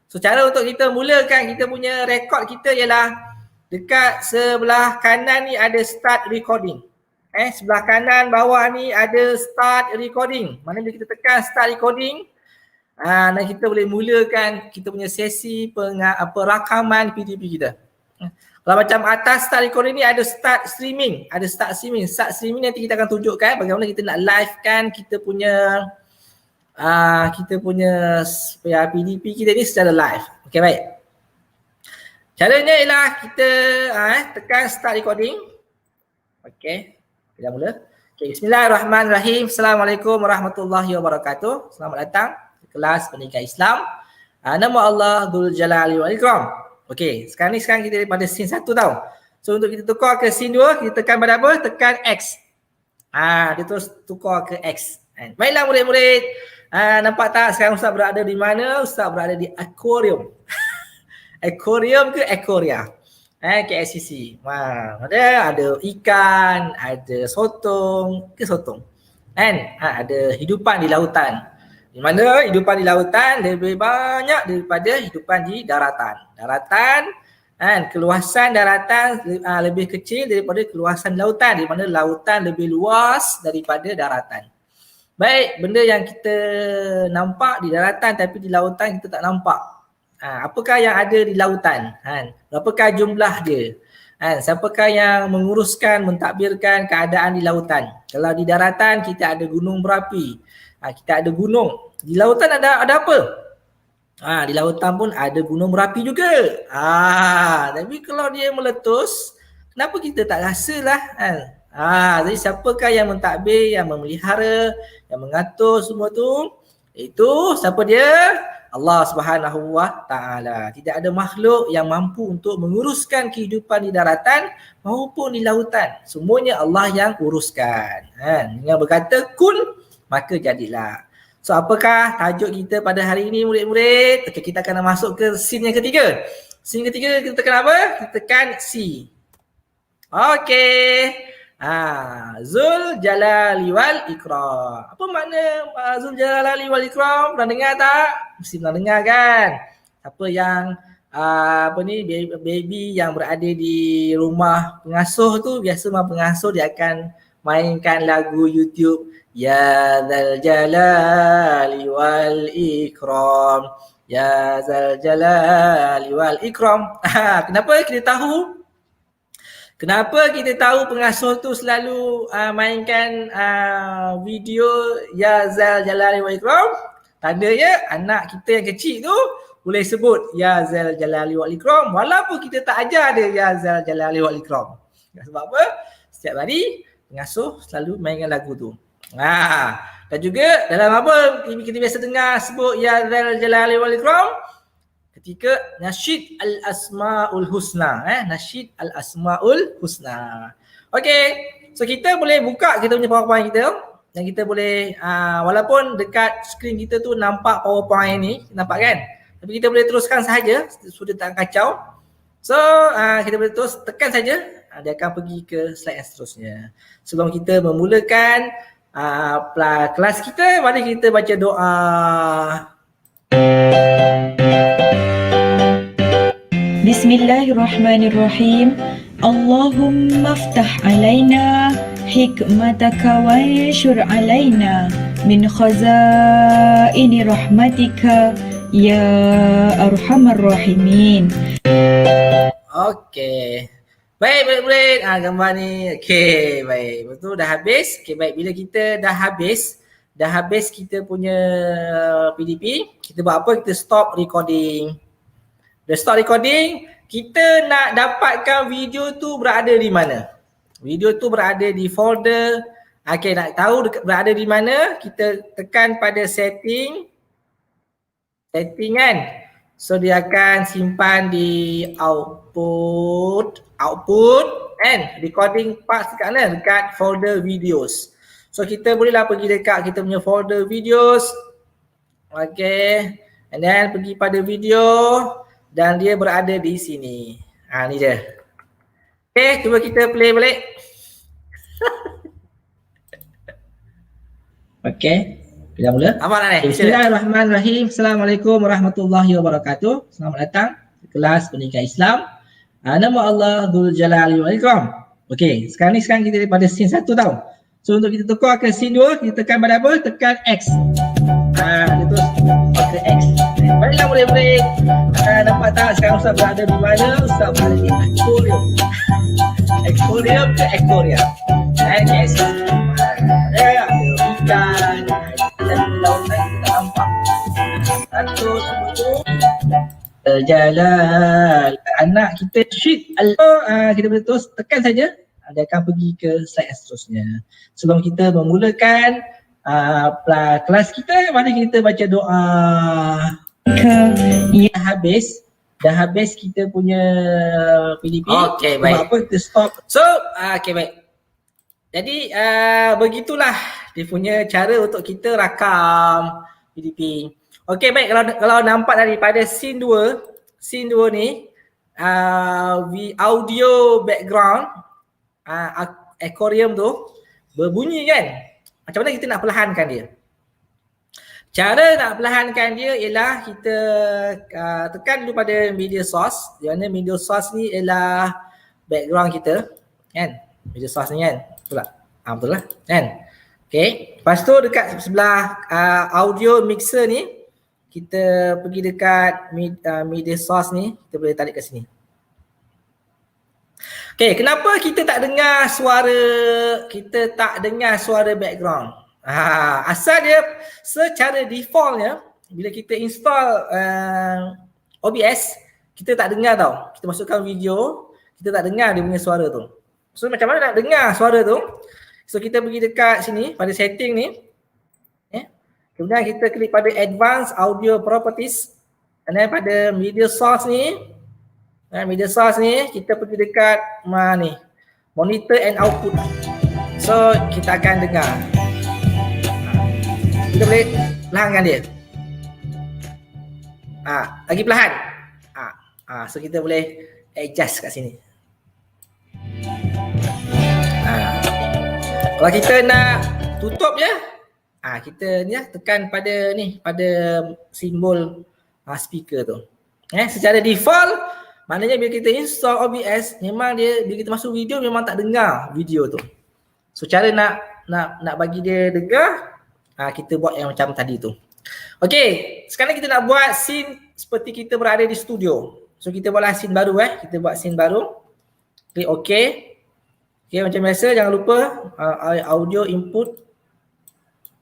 Speaker 3: So cara untuk kita mulakan kita punya rekod kita ialah dekat sebelah kanan ni ada start recording. Sebelah kanan bawah ni ada start recording. Mana bila kita tekan start recording, dan kita boleh mulakan kita punya sesi perakaman PDP kita. Kalau macam atas start recording ni ada start streaming. Start streaming nanti kita akan tunjukkan bagaimana kita nak live kan kita punya PDP kita ni secara live. Okey, baik. Caranya ialah kita tekan start recording. Okey, kita mula. Okay, bismillahirrahmanirrahim. Assalamualaikum warahmatullahi wabarakatuh. Selamat datang ke kelas pendidikan Islam. Nama Allah Zul Jalal wal Ikram. Okey, sekarang kita pada scene 1 tau. So untuk kita tukar ke scene 2, kita tekan pada apa? Tekan X. Dia terus tukar ke X. Baiklah murid-murid. Nampak tak sekarang Ustaz berada di mana? Ustaz berada di aquarium. Aquarium ke aquaria? KSCC. Ada ikan, ada sotong ke sotong. Ada hidupan di lautan. Di mana hidupan di lautan lebih banyak daripada hidupan di daratan. Keluasan daratan lebih kecil daripada keluasan lautan, di mana lautan lebih luas daripada daratan. Baik, benda yang kita nampak di daratan tapi di lautan kita tak nampak. Apakah yang ada di lautan? Berapakah jumlah dia? Siapakah yang menguruskan, mentadbirkan keadaan di lautan? Kalau di daratan kita ada gunung berapi. Kita ada gunung. Di lautan ada apa? Di lautan pun ada gunung berapi juga. Tapi kalau dia meletus, kenapa kita tak rasalah kan? Jadi siapakah yang mentadbir, yang memelihara, yang mengatur semua tu? Itu siapa dia? Allah Subhanahu wa taala. Tidak ada makhluk yang mampu untuk menguruskan kehidupan di daratan maupun di lautan. Semuanya Allah yang uruskan. Dengan berkata kun, maka jadilah. So apakah tajuk kita pada hari ini murid-murid? Okay, kita akan masuk ke scene yang ketiga. Scene ketiga kita tekan apa? Kita tekan C. Okey. Zul Jalali wal Ikram. Apa makna Zul Jalali wal Ikram? Pernah dengar tak? Mesti pernah dengar kan? Apa yang baby yang berada di rumah pengasuh tu, biasa pengasuh dia akan mainkan lagu YouTube Ya Zal Jalali wal Ikram. Ya Zal Jalali wal Ikram. Kenapa kita tahu? Kenapa kita tahu pengasuh tu selalu mainkan video Ya Zal Jalali wal Ikram? Tandanya anak kita yang kecil tu boleh sebut Ya Zal Jalali wal Ikram walaupun kita tak ajar dia Ya Zal Jalali wal Ikram. Sebab apa? Setiap hari pengasuh selalu mainkan lagu tu. Dan juga dalam apa kita biasa dengar sebut Ya Zal Jalali wal Ikram? Ketika nasyid al-asmaul husna, nasyid al-asmaul husna. Okey, so kita boleh buka kita punya PowerPoint kita dan kita boleh walaupun dekat skrin kita tu nampak PowerPoint ni, nampak kan? Tapi kita boleh teruskan sahaja, sudah tak kacau. So kita boleh terus tekan saja, dia akan pergi ke slide yang seterusnya. Sebelum kita memulakan kelas kita, mari kita baca doa.
Speaker 4: Bismillahirrahmanirrahim. Allahumma aftah alaina hikmataka wa anshur alaina min khazaini rahmatika ya arhamar rahimin.
Speaker 3: Okey. Baik murid-murid, gambar ni. Okey, baik. Betul dah habis. Okey, baik. Bila kita dah habis kita punya PDP, kita buat apa? Kita stop recording. Dah stop recording, kita nak dapatkan video tu berada di mana? Video tu berada di folder. Okey, nak tahu berada di mana? Kita tekan pada setting kan. So dia akan simpan di output and recording parts dekat mana? Dekat folder videos. So kita bolehlah pergi dekat kita punya folder videos. Okay. And then pergi pada video dan dia berada di sini. Ni dia. Okay, cuba kita play balik. Okay. Kita mula. Apa nak ni? Bismillahirrahmanirrahim. Assalamualaikum warahmatullahi wabarakatuh. Selamat datang di kelas pendidikan Islam. Nama Allah Dzul Jalali wal Ikram. Okey, sekarang kita daripada scene 1 tau. So untuk kita tukar ke scene 2, kita tekan pada apa? Tekan X. Dia terus ke X. Baiklah murid-murid. Nampak tak sekarang Ustaz berada di mana? Ustaz berada di aquarium. Aquarium ke aquarium. Yes. Ada ikan. Dan lautan kita nampak. Satu nombor tu. Jalan anak kita syid kita boleh terus tekan saja, dia akan pergi ke slide yang seterusnya. Sebelum kita memulakan kelas kita, mari kita baca doa. Dah habis kita punya PDP. Okey, baik. Apa kita stop. So okey, baik. Jadi begitulah dia punya cara untuk kita rakam PDP. Okey, baik. Kalau nampak daripada scene 2 ni audio background aquarium tu berbunyi kan? Macam mana kita nak perlahankan dia? Cara nak perlahankan dia ialah kita tekan dulu pada media source. Di mana media source ni ialah background kita kan? Media source ni kan? Betul tak? Betul lah kan? Okey. Lepas tu dekat sebelah audio mixer ni, kita pergi dekat media source ni, kita boleh tarik ke sini. Okay, kenapa kita tak dengar suara background? Asal dia secara defaultnya bila kita install OBS, kita tak dengar tau. Kita masukkan video, kita tak dengar dia punya suara tu. So macam mana nak dengar suara tu? So kita pergi dekat sini pada setting ni. Kemudian kita klik pada advanced audio properties. And then pada media source ni, kita pergi dekat ni, monitor and output. So kita akan dengar. Kita boleh perlahankan dia. Lagi perlahan. So kita boleh adjust kat sini. Kalau kita nak tutup je, kita ni tekan pada simbol speaker tu. Secara default, maknanya bila kita install OBS, memang dia bila kita masuk video memang tak dengar video tu. So cara nak bagi dia dengar, kita buat yang macam tadi tu. Okey, sekarang kita nak buat scene seperti kita berada di studio. So kita buatlah scene baru kita buat scene baru. Klik OK. Okay, macam biasa jangan lupa audio input.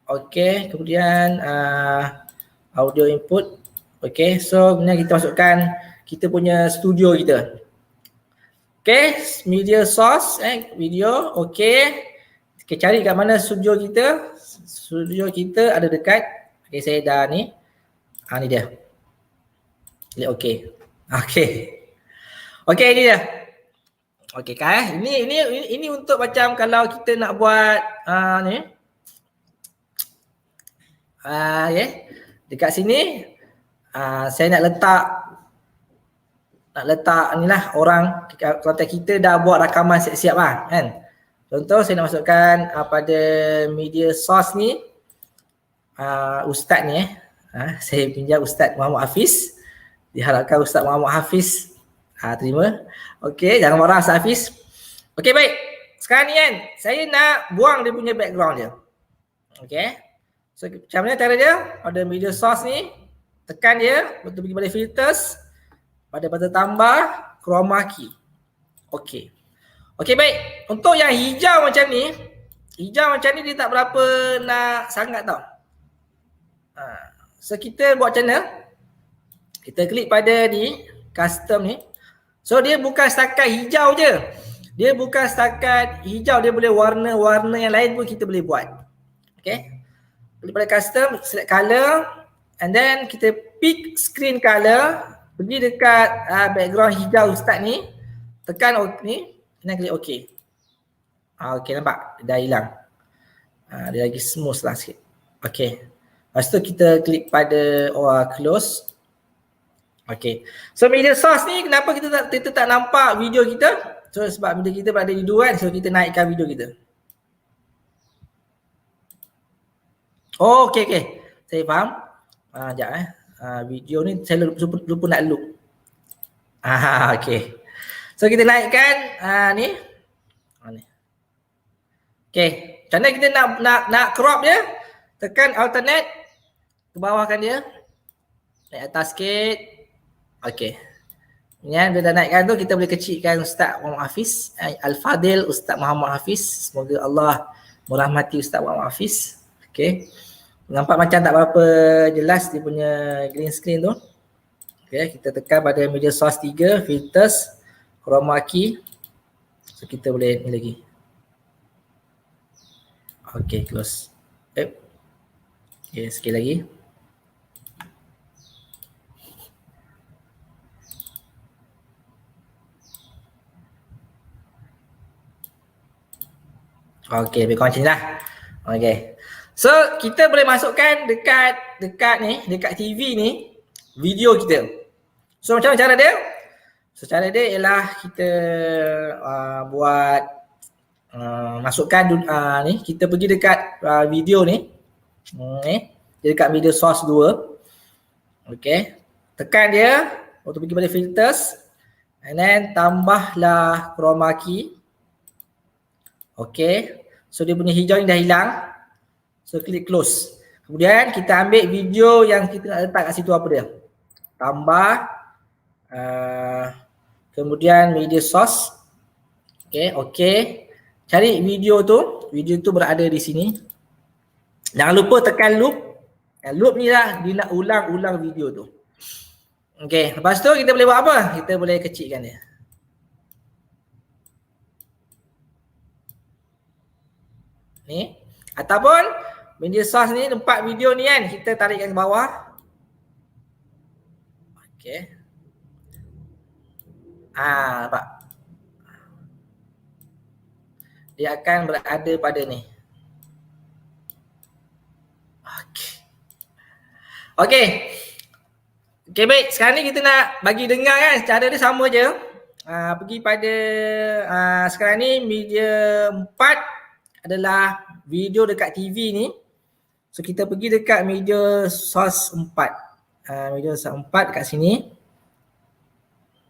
Speaker 3: Okay, kemudian audio input. Okay, so kemudian kita masukkan kita punya studio kita. Okay, media source, video, okay. Okay, cari kat mana studio kita. Studio kita ada dekat. Okay, saya dah ni. Ni dia. Klik okay. Okay. Okay, ini dia. Okay kan, ini untuk macam kalau kita nak buat ni. Dekat sini saya nak letak inilah orang kontak kita dah buat rakaman siap-siap kan. Contoh saya nak masukkan pada media source ni ustaz ni saya pinjam Ustaz Muhammad Hafiz. Diharapkan Ustaz Muhammad Hafiz terima. Okey, jangan marah Ustaz Hafiz. Okey, baik. Sekarang ni kan saya nak buang dia punya background dia. Okey. So macam mana cara dia? Pada media source ni tekan dia, betul pergi pada filters, pada tambah chroma key. Okey. Okey, baik. Untuk yang hijau macam ni dia tak berapa nak sangat tau. So kita buat macam mana? Kita klik pada ni, custom ni. So dia bukan setakat hijau je. Dia bukan setakat hijau, dia boleh warna-warna yang lain pun kita boleh buat. Okay. Klik pada custom, select color. And then kita pick screen color. Pergi dekat background hijau ustaz ni. Tekan ni. Dan klik OK. Okay, nampak? Dah hilang. Dia lagi smooth lah sikit. Okay. Lepas tu kita klik pada close. Okay. So media source ni kenapa kita tak nampak video kita? So sebab video kita berada di luar, so kita naikkan video kita. Oh, okay. Saya faham. Sekejap video ni saya lupa nak loop. Okay. So kita naikkan ni. Okay. Macam mana kita nak crop dia? Tekan alternate. Ke bawahkan dia. Naik atas sikit. Okay. Bila dah naikkan tu kita boleh kecilkan Ustaz Muhammad Hafiz. Al-Fadil Ustaz Muhammad Hafiz. Semoga Allah merahmati Ustaz Muhammad Hafiz. Okay. Nampak macam tak berapa jelas dia punya green screen tu. Okay. Kita tekan pada media source 3. Filters. Chroma key. So kita boleh ni lagi. Okay, close. Okay, sikit lagi. Okay, lebih kurang macam ni lah. Okay. So, kita boleh masukkan dekat TV ni, video kita. So, macam mana cara dia? So, cara dia ialah kita buat, masukkan ni, kita pergi dekat video ni. Dia dekat media source 2. Okay. Tekan dia, waktu pergi pada filters. And then, tambahlah chroma key. Okay. So dia punya hijau ni dah hilang. So klik close. Kemudian kita ambil video yang kita nak letak kat situ apa dia. Tambah. Kemudian media source. Okey. Cari video tu berada di sini. Jangan lupa tekan loop. Loop ni lah dia nak ulang-ulang video tu. Okey, lepas tu kita boleh buat apa? Kita boleh kecilkan dia. Ni. Ataupun media source ni tempat video ni kan, kita tarikkan ke bawah. Okey. Nampak? Dia akan berada pada ni. Okey, baik. Sekarang ni kita nak bagi dengar kan, cara dia sama je. Pergi pada sekarang ni media 4 adalah video dekat TV ni. So kita pergi dekat media source 4. Media source 4 dekat sini.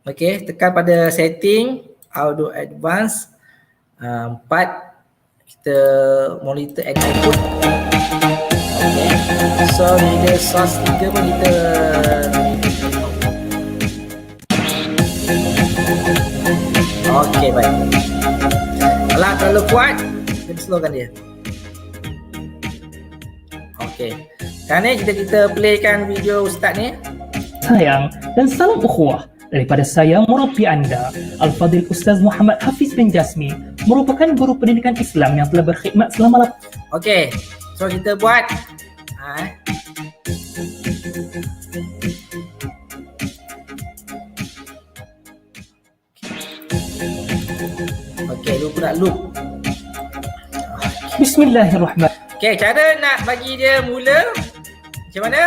Speaker 3: Okey, tekan pada setting, audio advance. 4, kita monitor and output. Okay. So media source 3 pun kita baik. Kalau terlalu kuat, kita slowkan dia. Sekarang ni kita playkan video Ustaz ni.
Speaker 5: Sayang dan salam ukhuwah daripada saya murabbi anda Al-Fadil Ustaz Muhammad Hafiz bin Jasmi, merupakan guru pendidikan Islam yang telah berkhidmat selama
Speaker 3: So kita buat loop.
Speaker 5: Bismillahirrahmanirrahim.
Speaker 3: Cara nak bagi dia mula macam mana?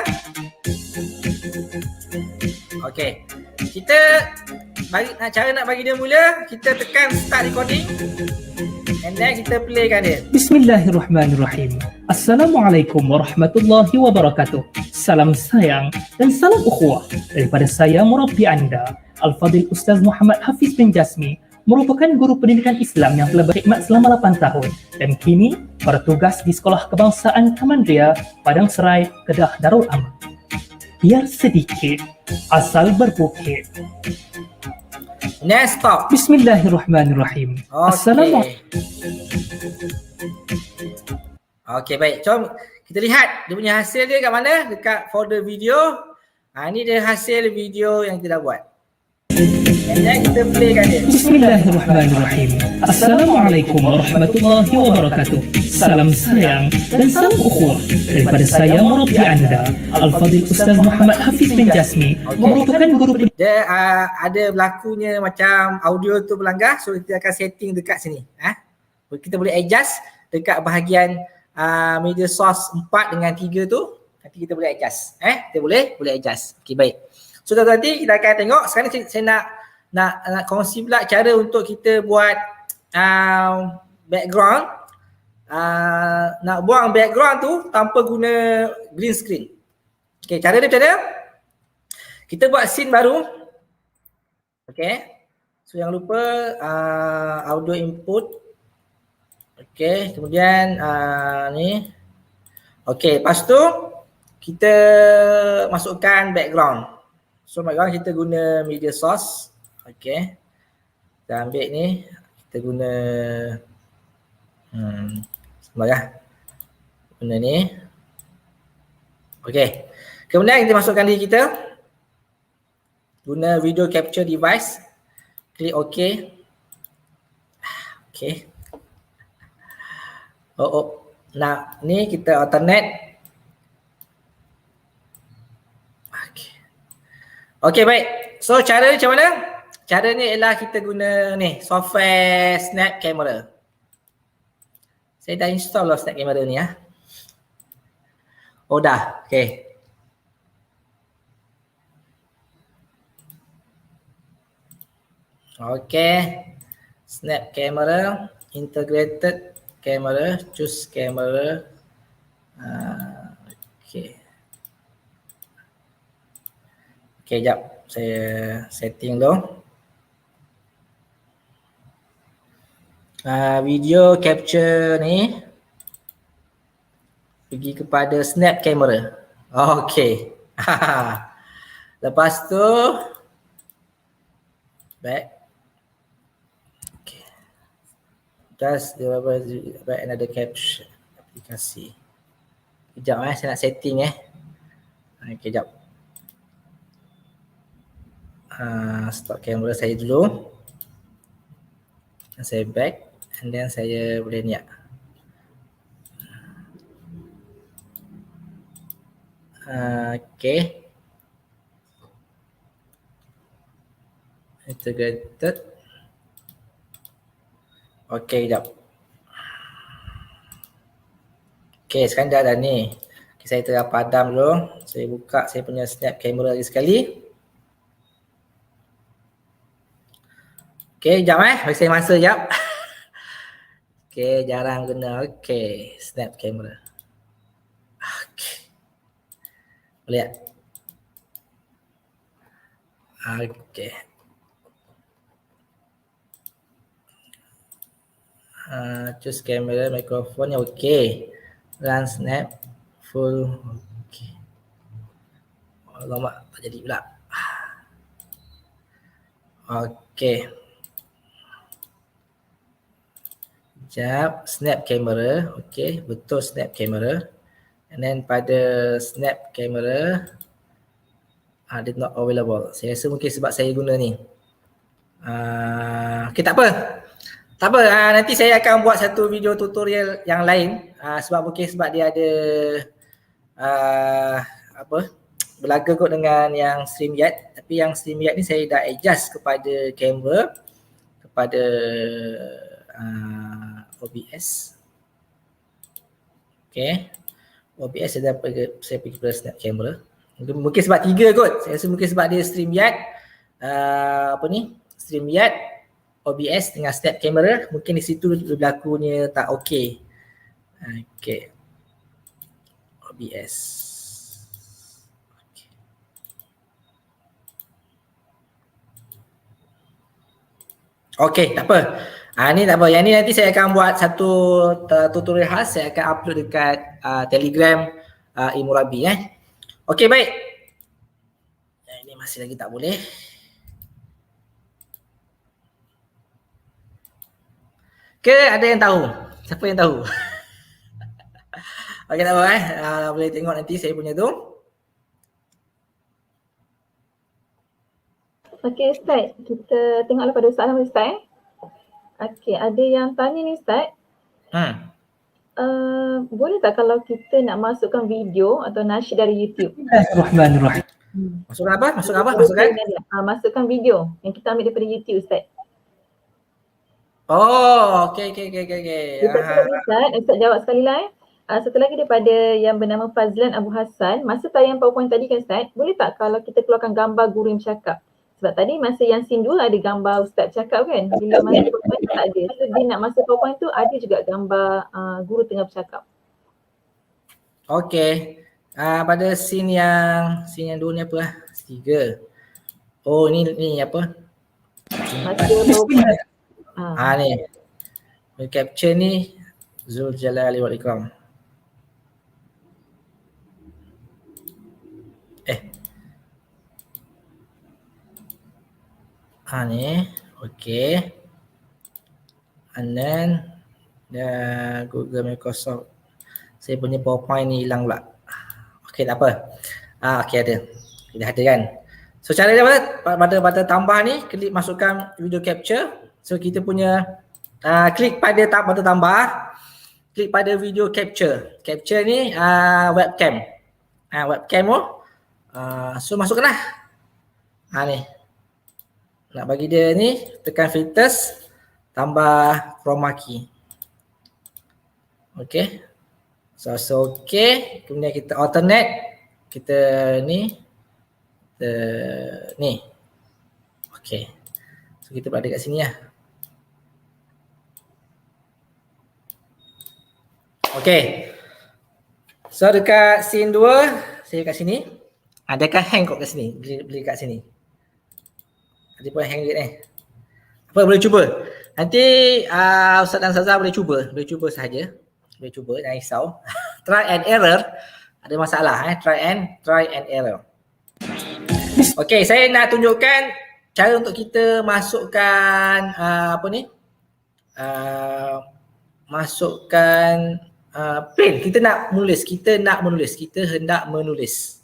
Speaker 3: Kita cara nak bagi dia mula, kita tekan start recording and then kita playkan dia.
Speaker 5: Bismillahirrahmanirrahim. Assalamualaikum warahmatullahi wabarakatuh. Salam sayang dan salam ukhuwah daripada saya murabbi anda Al-Fadil Ustaz Muhammad Hafiz bin Jasmi, merupakan guru pendidikan Islam yang telah berkhidmat selama 8 tahun dan kini bertugas di Sekolah Kebangsaan Kamandria, Padang Serai, Kedah Darul Aman. Biar sedikit, asal berbukit.
Speaker 3: Next stop.
Speaker 5: Bismillahirrahmanirrahim.
Speaker 3: Baik. Jom kita lihat dia punya hasil dia kat mana? Dekat folder video. Ini dia hasil video yang kita dah buat. Dan kita playkan dia.
Speaker 5: Bismillahirrahmanirrahim. Assalamualaikum warahmatullahi wabarakatuh. Salam sayang dan salam ukhuwah daripada saya murabbi anda Al-Fadil Ustaz Muhammad Hafiz bin Jasmi, merupakan guru
Speaker 3: dia ada berlakunya macam audio tu berlanggar, so kita akan setting dekat sini. Kita boleh adjust dekat bahagian media source 4 dengan 3 tu. Nanti kita boleh adjust. Kita boleh adjust. Baik. So nanti kita akan tengok. Sekarang ni saya nak kongsi pula cara untuk kita buat background. Nak buang background tu tanpa guna green screen. Cara dia macam mana? Kita buat scene baru. So jangan lupa audio input. Kemudian ni. Lepas tu kita masukkan background. So background kita guna media source. Kita ambil ni, kita guna guna ni. Kemudian kita masukkan diri kita. Guna video capture device. Klik OK. Nah, ni kita alternate. Baik. So cara ni macam mana? Cara ni ialah kita guna ni software Snap Camera. Saya dah install lah Snap Camera ni ya. Dah. Snap Camera, integrated camera, choose camera. Jap. Saya setting dulu. Video capture ni pergi kepada Snap Camera. Lepas tu back. just by another caption aplikasi. Kejap saya nak setting Okay, kejap. Stop camera saya dulu. Saya back and then saya boleh ni. Okay. Integrated. Okay, sekejap. Okay, sekarang dah ada ni. Okay, saya tengah padam dulu. Saya buka saya punya snap camera lagi sekali. Okay, sekejap bagi saya masa sekejap. Okay, jarang guna. Okay, snap camera. Okay. Boleh tak? Okay. Choose camera, microphone yang okay. Run snap full. Okay. Alamak, tak jadi pula. Okay. Sekejap, snap camera. Okay, betul snap camera. And then pada snap camera did not available. Saya rasa mungkin sebab saya guna ni. Okay, tak apa. Tak apa, nanti saya akan buat satu video tutorial yang lain. Sebab dia ada berlaga kot dengan yang StreamYard. Tapi yang StreamYard ni saya dah adjust kepada kamera, kepada OBS. Okay, OBS saya pergi pada snap camera. Mungkin sebab 3 kot. Saya rasa mungkin sebab dia StreamYard, StreamYard, OBS dengan snap camera, mungkin di situ berlakunya tak okey. Okay. OBS. Okay, tak apa. Ni tak apa. Yang ni nanti saya akan buat satu tutorial khas. Saya akan upload dekat Telegram Ilmu Rabi. Okay, baik. Ini masih lagi tak boleh. Ke ada yang tahu? Siapa yang tahu? Okay, tak apa boleh tengok nanti saya punya tu.
Speaker 2: Okay Ustaz, kita tengoklah pada soalan Ustaz. Okay, ada yang tanya ni Ustaz. Boleh tak kalau kita nak masukkan video atau nasyid dari YouTube?
Speaker 5: Bismillahirrahmanirrahim.
Speaker 3: Masukkan apa? Masukkan?
Speaker 2: Masukkan video yang kita ambil daripada YouTube Ustaz.
Speaker 3: Oh, okay.
Speaker 2: Ustaz jawab sekali lah. Satu lagi daripada yang bernama Fazlan Abu Hassan, masa tayang PowerPoint tadi kan Ustaz, boleh tak kalau kita keluarkan gambar guru yang bercakap? Sebab tadi masa yang scene 2 ada gambar Ustaz cakap kan, bila masa PowerPoint tak ada. So dia nak masa PowerPoint tu ada juga gambar guru tengah bercakap.
Speaker 3: Okay. Pada scene yang 2 ni apa? 3. Oh, ni apa?
Speaker 2: Masa PowerPoint.
Speaker 3: Ni capture ni Zul Jalali wal Ikram. Ni okay. And then Google Microsoft. Saya punya PowerPoint ni hilang pula. Okay, tak apa. Okay, ada. Kita ada kan. So cara dia pada tambah ni, klik masukkan video capture. So kita punya klik pada button tambah, klik pada video capture. Capture ni webcam. Webcam tu. So masukkanlah. Ni. Nak bagi dia ni, tekan filters, tambah chroma key. Okay. So okay. Kemudian kita alternate. Kita ni. Ni. Okay. So kita berada kat sini lah. Okay. So dekat scene 2, saya kat sini. Adakah hang kot kat sini? Beli kat sini. Ada pun hang ni. Apa boleh cuba? Nanti Ustaz dan Ustazah boleh cuba sahaja. Boleh cuba, jangan risau. Try and error. Ada masalah try and error. Okay, saya nak tunjukkan cara untuk kita masukkan masukkan pen. Kita nak menulis, kita hendak menulis.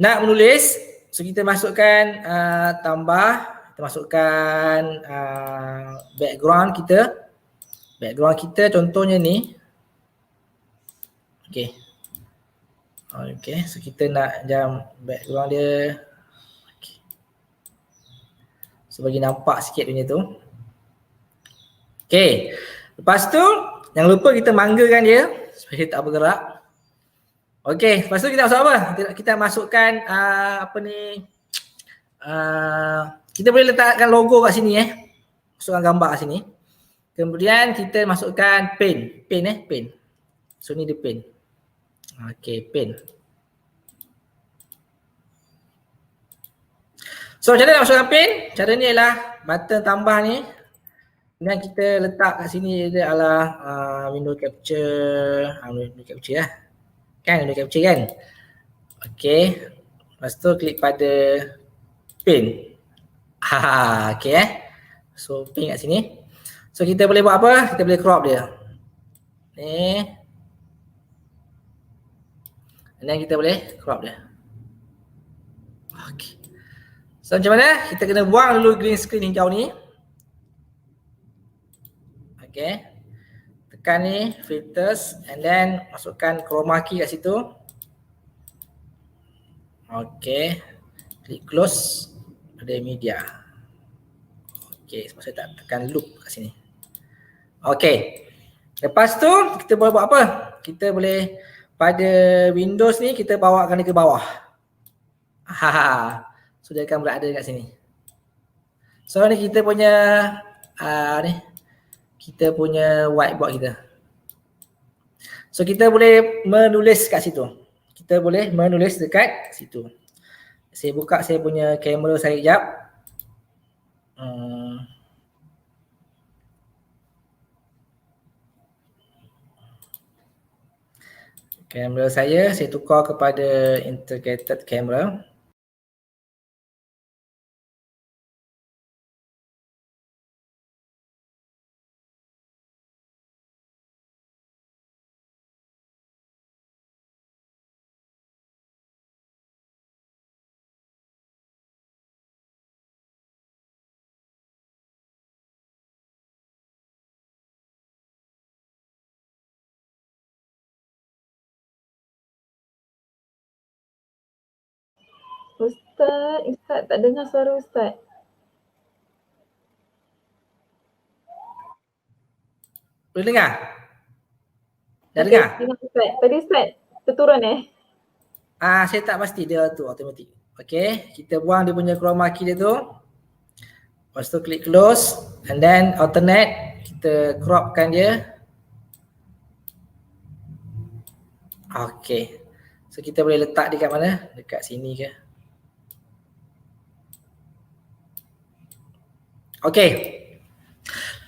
Speaker 3: Nak menulis, so kita masukkan tambah, kita masukkan background kita. Background kita contohnya ni. Okay. Okay, so kita nak jam background dia. Okay. So bagi nampak sikit punya tu. Okay, lepas tu jangan lupa kita manggakan dia supaya dia tak bergerak. Okay, lepas tu kita masuk apa? Kita masukkan apa ni, kita boleh letakkan logo kat sini masukkan gambar kat sini. Kemudian kita masukkan pen. So ni dia pen. Okay, pen. So macam mana nak masukkan pen? Cara ni ialah button tambah ni. Dan kita letak kat sini dia adalah window capture. Window capture lah. Kan window capture kan? Okay. Lepas tu klik pada pen. Okay So pen kat sini. So kita boleh buat apa? Kita boleh crop dia. Ni. Dan kita boleh crop dia. Okay. So macam mana? Kita kena buang dulu green screen hijau ni. Okay. Tekan ni filters and then masukkan chroma key kat situ. Okay. Klik close pada media. Okay, sebab saya tak tekan loop kat sini. Okay. Lepas tu kita boleh buat apa? Kita boleh pada Windows ni kita bawakan dia ke bawah. So dia akan berada kat sini. So ni kita punya ni kita punya whiteboard kita. So kita boleh menulis kat situ. Kita boleh menulis dekat situ. Saya buka saya punya kamera saya sekejap. Kamera saya tukar kepada integrated camera.
Speaker 2: Ustaz tak dengar suara Ustaz.
Speaker 3: Boleh dengar? Dah dengar?
Speaker 2: Dengar Ustaz. Tadi Ustaz terturun
Speaker 3: Saya tak pasti dia tu automatik. Okay, kita buang dia punya chroma key dia tu. Lepas tu klik close and then alternate, kita cropkan dia. Okay. So kita boleh letak dia kat mana? Dekat sini ke? Okay.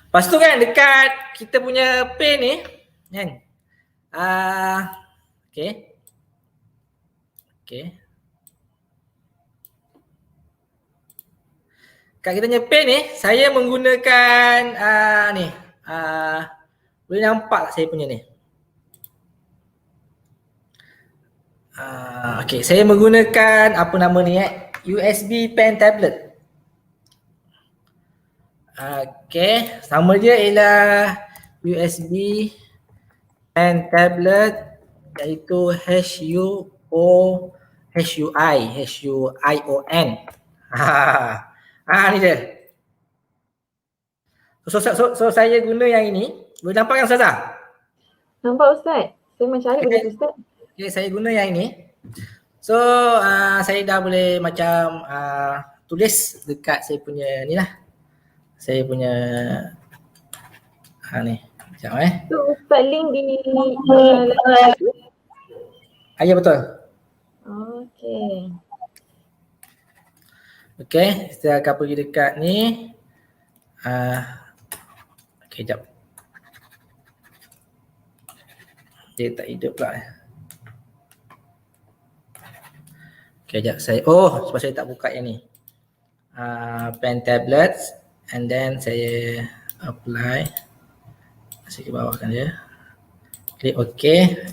Speaker 3: Lepas tu kan dekat kita punya pen ni kan. Okay. Okay. Kat kita punya pen ni saya menggunakan ni. Boleh nampak tak saya punya ni? Okay, saya menggunakan apa nama ni USB pen tablet. Okay, nama dia ialah USB pen tablet iaitu HUION. Ni dia. So saya guna yang ini. Boleh nampak kan Ustazah?
Speaker 2: Nampak Ustaz. Saya mencari benda tu Ustaz.
Speaker 3: Okay, saya guna yang ini. So saya dah boleh macam tulis dekat saya punya ni lah. Saya punya ni. Sekejap
Speaker 2: Tu Ustaz link di
Speaker 3: ya betul.
Speaker 2: Okay.
Speaker 3: Okay, kita akan pergi dekat ni. Okay, sekejap. Dia tak hidup pula. Okay, sekejap saya. Sebab saya tak buka yang ni. Pen tablets and then saya apply. Saya ke bawahkan dia. Klik OK.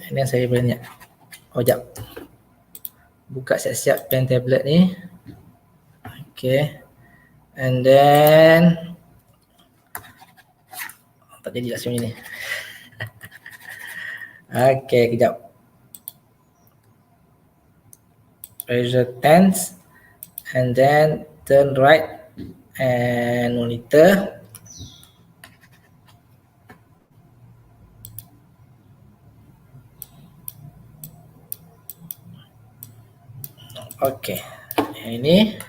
Speaker 3: And then saya boleh niat. Oh, jap. Buka siap-siap pen tablet ni. Okay. And then tak jadi lah macam ni. Okay, kejap. Pressure tense. And then turn right and monitor. Okay, yang ini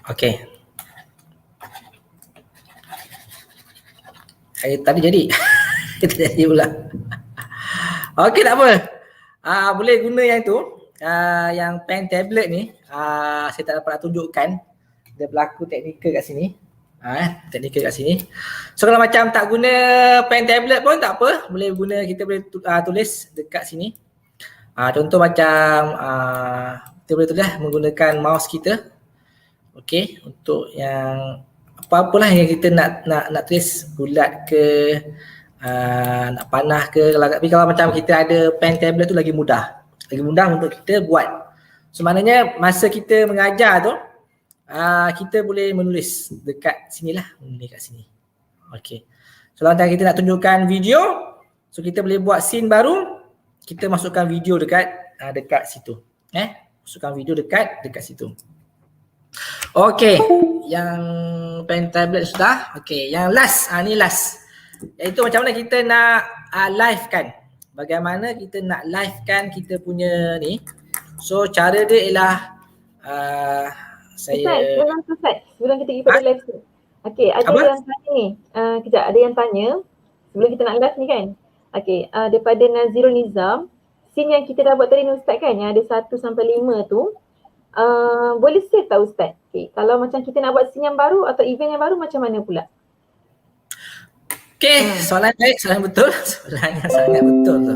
Speaker 3: okay. Tadi jadi kita jadi pula. Okay, tak apa. Boleh guna yang tu. Yang pen tablet ni saya tak dapat nak tunjukkan. Dia berlaku teknikal kat sini. Teknikal kat sini. So kalau macam tak guna pen tablet pun tak apa. Boleh guna, kita boleh tulis dekat sini. Contoh macam kita boleh tulis menggunakan mouse kita. Okey, untuk yang apa-apalah yang kita nak tulis, bulat ke, nak panah ke. Tapi kalau macam kita ada pen tablet tu lagi mudah. Lagi mudah untuk kita buat. So maknanya masa kita mengajar tu kita boleh menulis dekat sinilah, menulis kat sini. Okey. So kalau kita nak tunjukkan video, so kita boleh buat scene baru. Kita masukkan video dekat situ. Masukkan video dekat situ. Okey, yang pen tablet sudah. Okey, yang last, ni last. Iaitu macam mana kita nak live kan. Bagaimana kita nak live kan kita punya ni. So cara dia ialah saya
Speaker 2: sebelum kita pergi pada live stream. Okey, ada yang tanya ni. Kejap, ada yang tanya sebelum kita nak live ni kan. Okey, daripada Nazirul Nizam, scene yang kita dah buat tadi ni Ustaz kan, yang ada 1 sampai 5 tu, boleh save tak Ustaz? Okey, kalau macam kita nak buat scene yang baru atau event yang baru macam mana pula?
Speaker 3: Okey, soalan baik, soalan betul. Soalan yang sangat betul tu.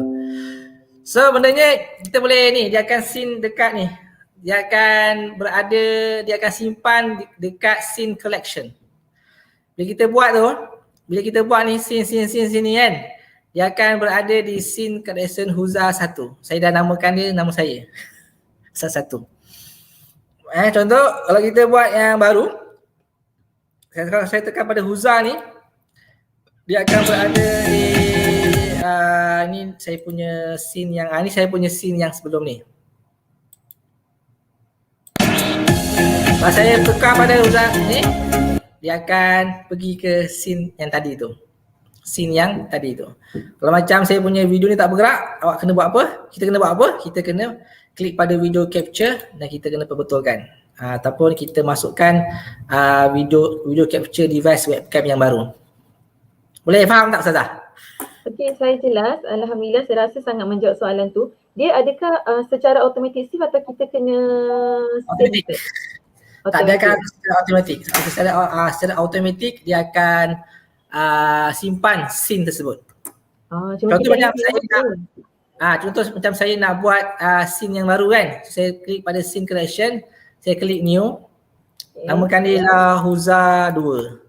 Speaker 3: So bendanya kita boleh ni, dia akan scene dekat ni. Dia akan berada, dia akan simpan dekat scene collection. Bila kita buat ni scene ni kan, dia akan berada di scene collection Huza 1. Saya dah namakan dia nama saya. Satu. Contoh kalau kita buat yang baru, kalau saya tekan pada Huza ni, dia akan berada di ni saya punya scene yang ni saya punya scene yang sebelum ni. Kalau saya tekan pada Huza ni, dia akan pergi ke scene yang tadi tu. Scene yang tadi tu. Kalau macam saya punya video ni tak bergerak, awak kena buat apa? Kita kena buat apa? Kita kena klik pada video capture dan kita kena perbetulkan. Ataupun kita masukkan video capture device webcam yang baru. Boleh faham tak Ustazah?
Speaker 2: Okey, saya jelas. Alhamdulillah, saya rasa sangat menjawab soalan tu. Dia adakah secara automatik save atau kita kena save?
Speaker 3: Tak, dia akan secara automatik. Secara automatik dia akan simpan scene tersebut. Contoh macam saya nak contoh macam saya nak buat scene yang baru kan. Saya klik pada scene collection, saya klik new. Namakan dia lah Huza 2.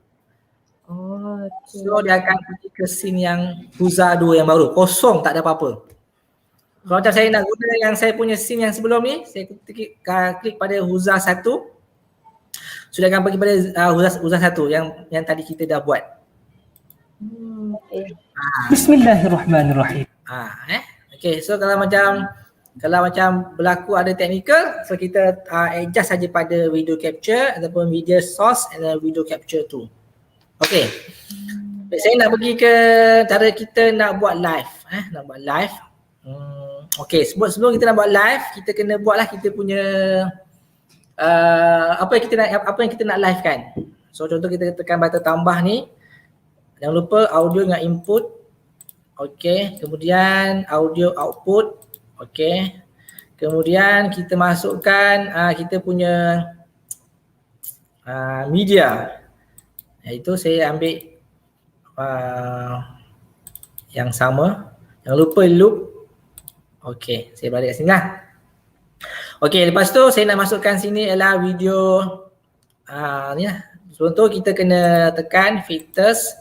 Speaker 3: So dia akan pergi ke scene yang Huza 2 yang baru. Kosong, tak ada apa-apa. Kalau macam saya nak guna yang saya punya scene yang sebelum ni, saya klik pada Huza 1. So dia akan pergi pada Huza 1 yang tadi kita dah buat.
Speaker 5: Bismillahirrahmanirrahim.
Speaker 3: Okay, so kalau macam berlaku ada technical, so kita adjust saja pada video capture ataupun video source and video capture tu. Okay. Saya nak pergi ke cara kita nak buat live. Nak buat live. Okay, sebelum kita nak buat live, kita kena buatlah kita punya apa yang kita nak live kan. So contoh kita tekan button tambah ni. Jangan lupa audio dengan input. Okay, kemudian audio output. Okay. Kemudian kita masukkan kita punya media. Iaitu saya ambil yang sama. Jangan lupa loop. Okay, saya balik kat sini lah. Okay, lepas tu saya nak masukkan sini ialah video ni lah, Sebelum tu kita kena tekan filters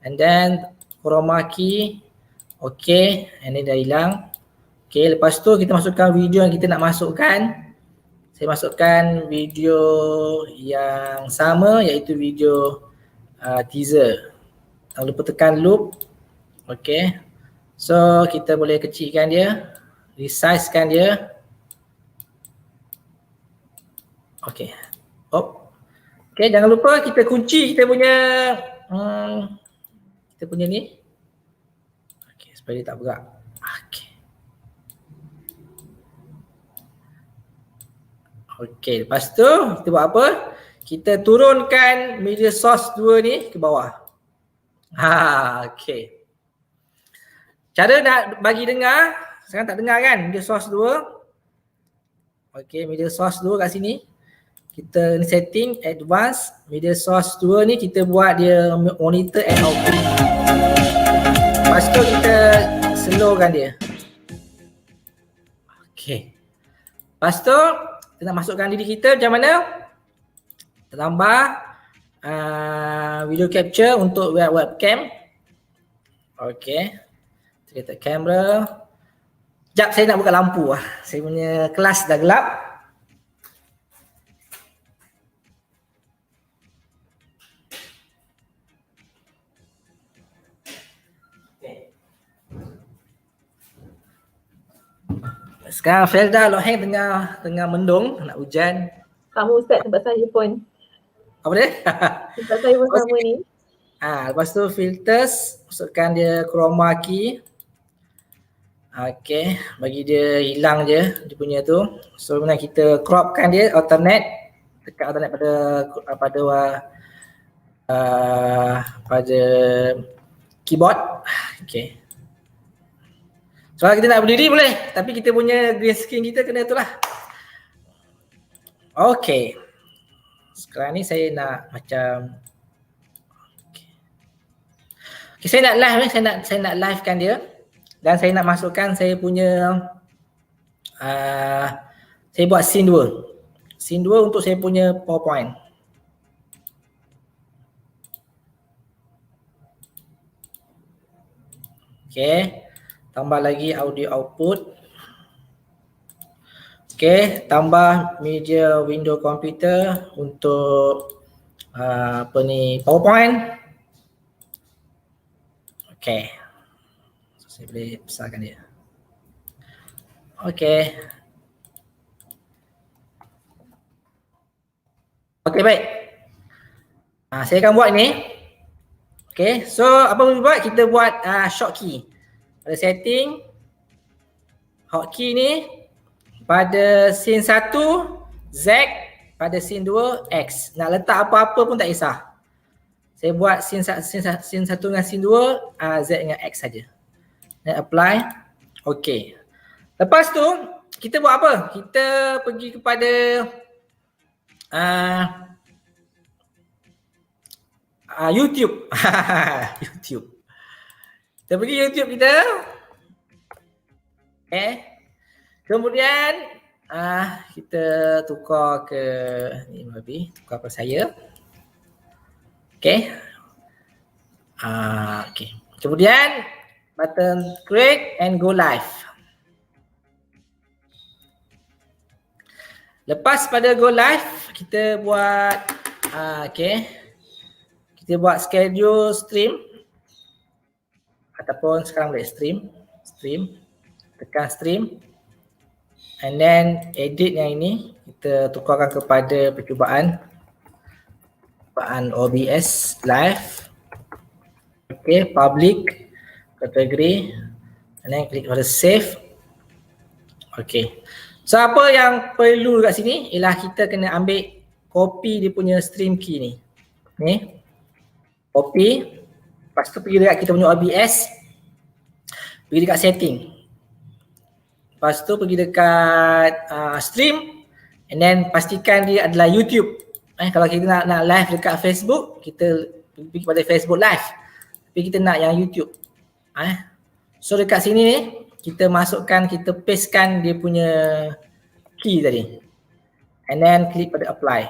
Speaker 3: and then chroma key. Okay, and then dah hilang. Okay, lepas tu kita masukkan video yang kita nak masukkan. Saya masukkan video yang sama iaitu video teaser. Jangan lupa tekan loop. Okay, so kita boleh kecilkan dia, resizekan dia. Okay, okay, jangan lupa kita kunci kita punya ni. Okay, supaya dia tak bergerak. Okay. Okay, lepas tu kita buat apa? Kita turunkan media source 2 ni ke bawah. Okay. Cara nak bagi dengar, sekarang tak dengar kan media source 2. Okay, media source 2 kat sini. Kita ni setting advance, media source 2 ni kita buat dia monitor and output. Lepas tu kita slowkan dia. Okay. Lepas tu kita nak masukkan diri kita macam mana? Kita tambah video capture untuk webcam. Okay. Kita kamera. Sekejap saya nak buka lampu lah. Saya punya kelas dah gelap. Sekarang Felda Loheng tengah mendung, nak hujan.
Speaker 2: Kamu Ustaz tempat saya pun.
Speaker 3: Apa dia?
Speaker 2: Tempat saya pun sama ni.
Speaker 3: Lepas tu filters, masukkan dia chroma key. Okay, bagi dia hilang je dia punya tu. So kemudian kita cropkan dia, alternate. Tekan alternate pada keyboard. Okay. So kita nak berdiri boleh, tapi kita punya green screen kita kena tu lah. Okay. Sekarang ni saya nak macam okay, saya nak live ni, saya nak livekan dia. Dan saya nak masukkan saya punya saya buat scene 2. Scene 2 untuk saya punya PowerPoint. Okay. Tambah lagi audio output. Okay, tambah media window komputer untuk PowerPoint. Okay. So, saya boleh besarkan dia. Okay. Okay, baik. Saya akan buat ni. Okay, so apa yang buat? Kita buat shortcut. Pada setting hotkey ni pada scene 1 Z, pada scene 2 X. Nak letak apa-apa pun tak kisah. Saya buat scene 1 dengan scene 2 Z dengan X saja. Dan apply. Okay. Lepas tu kita buat apa? Kita pergi kepada YouTube. YouTube. Kita pergi YouTube kita. Okay. Kemudian kita tukar ke ni lebih, tukar ke saya. Okay. Okay. Kemudian button create and go live. Lepas pada go live kita buat okay. Kita buat schedule stream. Ataupun sekarang boleh stream, tekan stream, and then edit yang ini kita tukarkan kepada percubaan OBS live. Okay, public, kategori, and then klik pada save. Okay, so apa yang perlu kat sini ialah kita kena ambil copy dia punya stream key ni. Ni, copy. Lepas tu pergi dekat kita punya OBS, pergi dekat setting. Lepas tu pergi dekat stream, and then pastikan dia adalah YouTube. Kalau kita nak live dekat Facebook, kita pergi pada Facebook live. Tapi kita nak yang YouTube. So dekat sini ni, kita masukkan, kita pastekan dia punya key tadi. And then klik pada apply.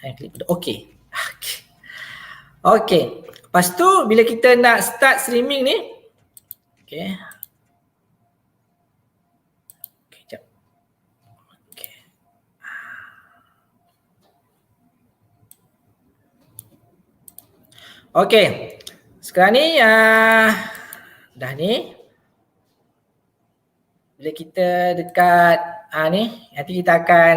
Speaker 3: And klik pada OK. Okay. Lepas tu bila kita nak start streaming ni, okay. Okay, jap. Okay. Okay. Sekarang ni dah ni. Bila kita dekat ni, nanti kita akan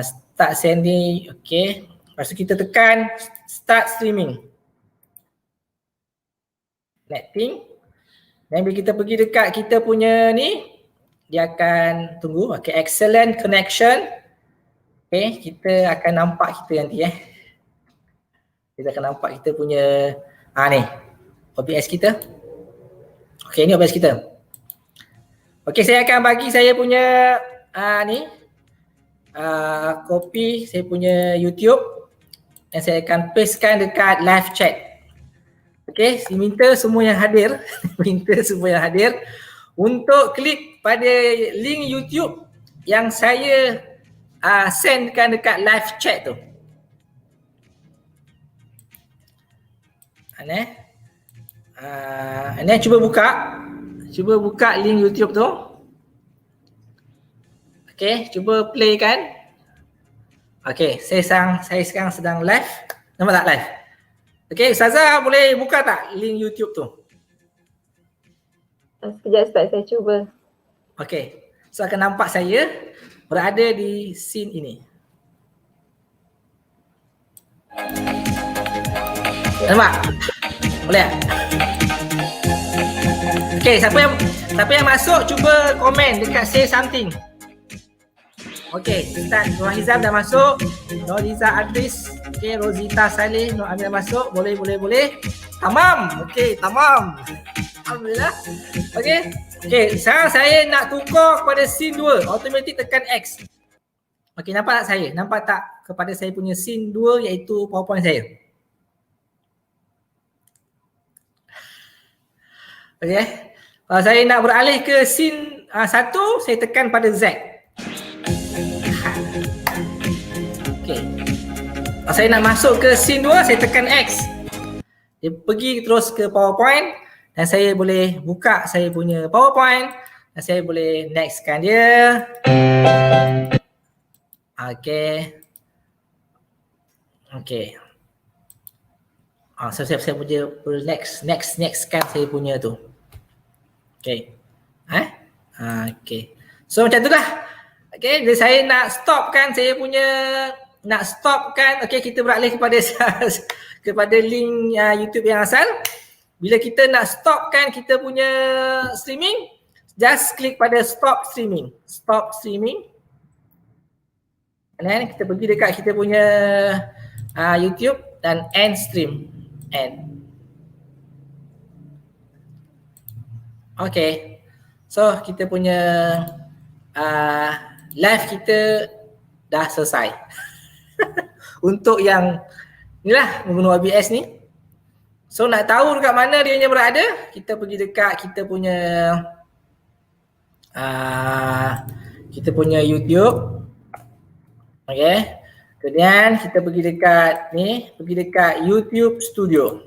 Speaker 3: start sending. Okay. Lepas tu kita tekan start streaming. Connecting. Dan bila kita pergi dekat kita punya ni, dia akan tunggu. Okay, excellent connection. Okay, kita akan nampak kita nanti Kita akan nampak kita punya ni, OBS kita. Okay, ni OBS kita. Okay, saya akan bagi saya punya copy saya punya YouTube. Dan saya akan pastekan dekat live chat. Okay, saya minta semua yang hadir, untuk klik pada link YouTube yang saya sendkan dekat live chat tu. Cuba buka link YouTube tu. Okay, cuba play kan. Okay, saya sekarang sedang live. Nampak tak live? Okay, Ustazah boleh buka tak link YouTube tu?
Speaker 2: Sekejap Ustaz, saya cuba.
Speaker 3: Okay, so akan nampak saya berada di scene ini. Nampak? Boleh tak? Okay, siapa yang masuk cuba komen dekat say something. Okay, Ustaz Nur Hizam dah masuk. Noriza Adris. Okay, Rosita Saleh. Nur Amir dah masuk. Boleh. Tamam. Okay, tamam. Alhamdulillah. Okay. Okay, sekarang saya nak tukar kepada scene 2. Automatic tekan X. Okay, nampak tak saya? Nampak tak kepada saya punya scene 2 iaitu PowerPoint saya? Okay. Kalau saya nak beralih ke scene 1, saya tekan pada Z. Okay. Kalau saya nak masuk ke scene 2, saya tekan X. Dia pergi terus ke PowerPoint dan saya boleh buka saya punya PowerPoint dan saya boleh nextkan dia. Okay. Okay. Saya punya nextkan saya punya tu. Okay. Okay. So macam tu lah. Okay, bila saya nak stopkan saya punya okay, kita beralih kepada link YouTube yang asal. Bila kita nak stopkan kita punya streaming, just klik pada stop streaming. And then kita pergi dekat kita punya YouTube dan end stream. Okay. So kita punya live kita dah selesai. Untuk yang inilah menggunakan OBS ni. So nak tahu dekat mana dia nya berada, kita pergi dekat kita punya YouTube. Okay. Kemudian kita pergi dekat YouTube Studio.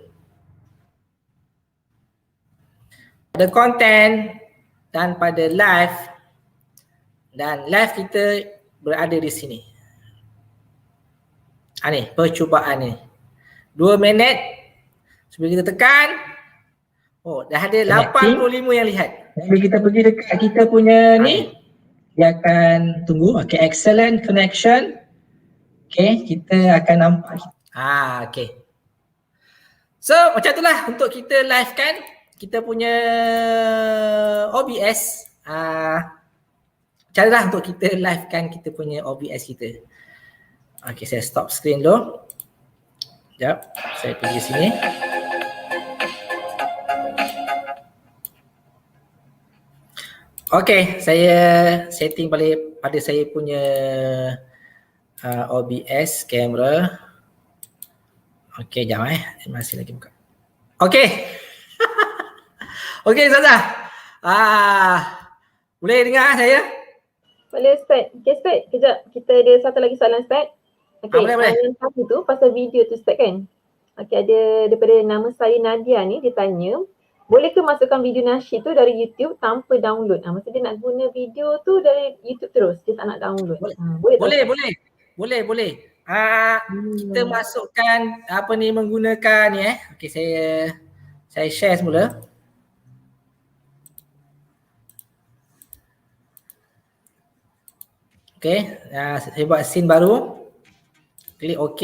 Speaker 3: Pada content dan pada live, dan live kita berada di sini. Ni percubaan ni. 2 minit. Sebelum kita tekan, dah ada 85 yang lihat. Bila kita pergi dekat kita punya ni, dia akan tunggu. Okay, excellent connection. Okay, kita akan nampak. Okay. So macam itulah untuk kita live kan kita punya OBS. Caralah untuk kita live kan kita punya OBS kita. Okay, saya stop screen dulu. Sekejap, saya pergi sini. Okay, saya setting balik pada saya punya OBS kamera. Okay, jom masih lagi buka. Okay. Okay, Ustazah. Boleh dengar saya?
Speaker 2: Boleh Ustaz. Okay Ustaz, kejap. Kita ada satu lagi soalan Ustaz. Okay,
Speaker 3: boleh, boleh.
Speaker 2: yang satu tu pasal video tu Ustaz kan. Okay, ada daripada nama saya Nadia ni, dia tanya, boleh ke masukkan video nasyid tu dari YouTube tanpa download? Maksud dia nak guna video tu dari YouTube terus, dia tak nak download.
Speaker 3: Boleh.
Speaker 2: Boleh tak
Speaker 3: Boleh,
Speaker 2: Ustaz?
Speaker 3: boleh. Boleh. Kita
Speaker 2: Hmm.
Speaker 3: masukkan apa ni menggunakan ni Okey, saya share semula. Okey, saya buat scene baru. Klik OK.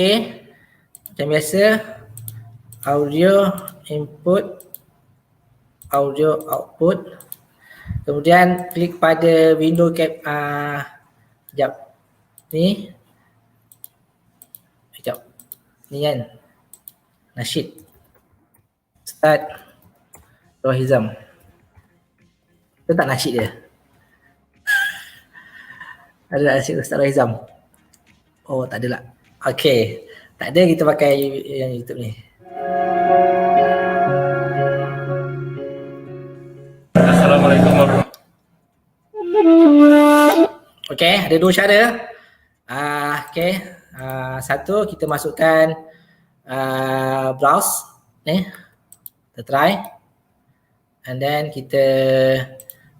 Speaker 3: Macam biasa, audio input, audio output. Kemudian klik pada window cap sekejap. Ni. Sekejap. Ni kan. Nasyid. Start. Rohizam. Itu tak nasyid dia. Ada nasyid Ustaz Rohizam. Oh, tak ada lah. Okey. Tak ada, kita pakai yang YouTube ni.
Speaker 6: Assalamualaikum warahmatullahi.
Speaker 3: Okey, ada dua cara. Satu, kita masukkan browse ni. Kita try. And then kita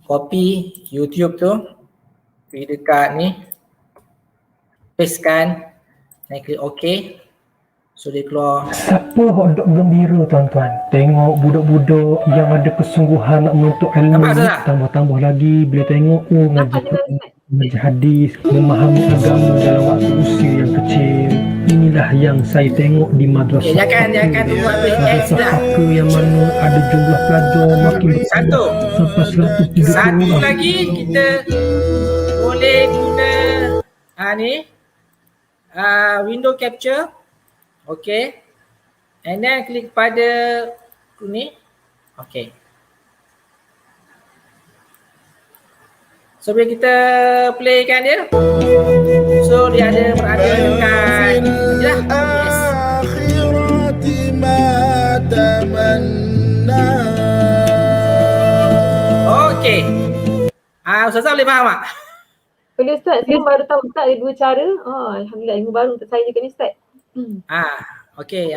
Speaker 3: copy YouTube tu. Pergi dekat ni. Pastekan. Dan klik OK. So dia keluar.
Speaker 7: Siapa hok dok gembira tuan-tuan? Tengok budak-budak yang ada kesungguhan nak menuntut ilmu.
Speaker 3: Nampak tak?
Speaker 7: Tambah-tambah lagi bila tengok
Speaker 2: Nampak
Speaker 7: ngaji
Speaker 2: juga Ustaz.
Speaker 7: mengaji hadis, memahami agama dalam waktu usia yang kecil. Inilah yang saya tengok di madrasah.
Speaker 3: Okay, jangan tunggu habis ads dah.
Speaker 7: Saka yang mana ada jumlah pelajar makin
Speaker 3: Satu.
Speaker 7: sampai 130
Speaker 3: Satu
Speaker 7: orang.
Speaker 3: lagi kita boleh guna window capture. Okay. And then klik pada ni. Okay. So bila kita playkan dia. So dia berada dekat yes. Okay. Ustazah boleh faham tak?
Speaker 2: Boleh Ustaz, saya baru tahu Ustaz ada dua cara. Alhamdulillah, ilmu baru untuk saya juga ni Ustaz.
Speaker 3: Okay.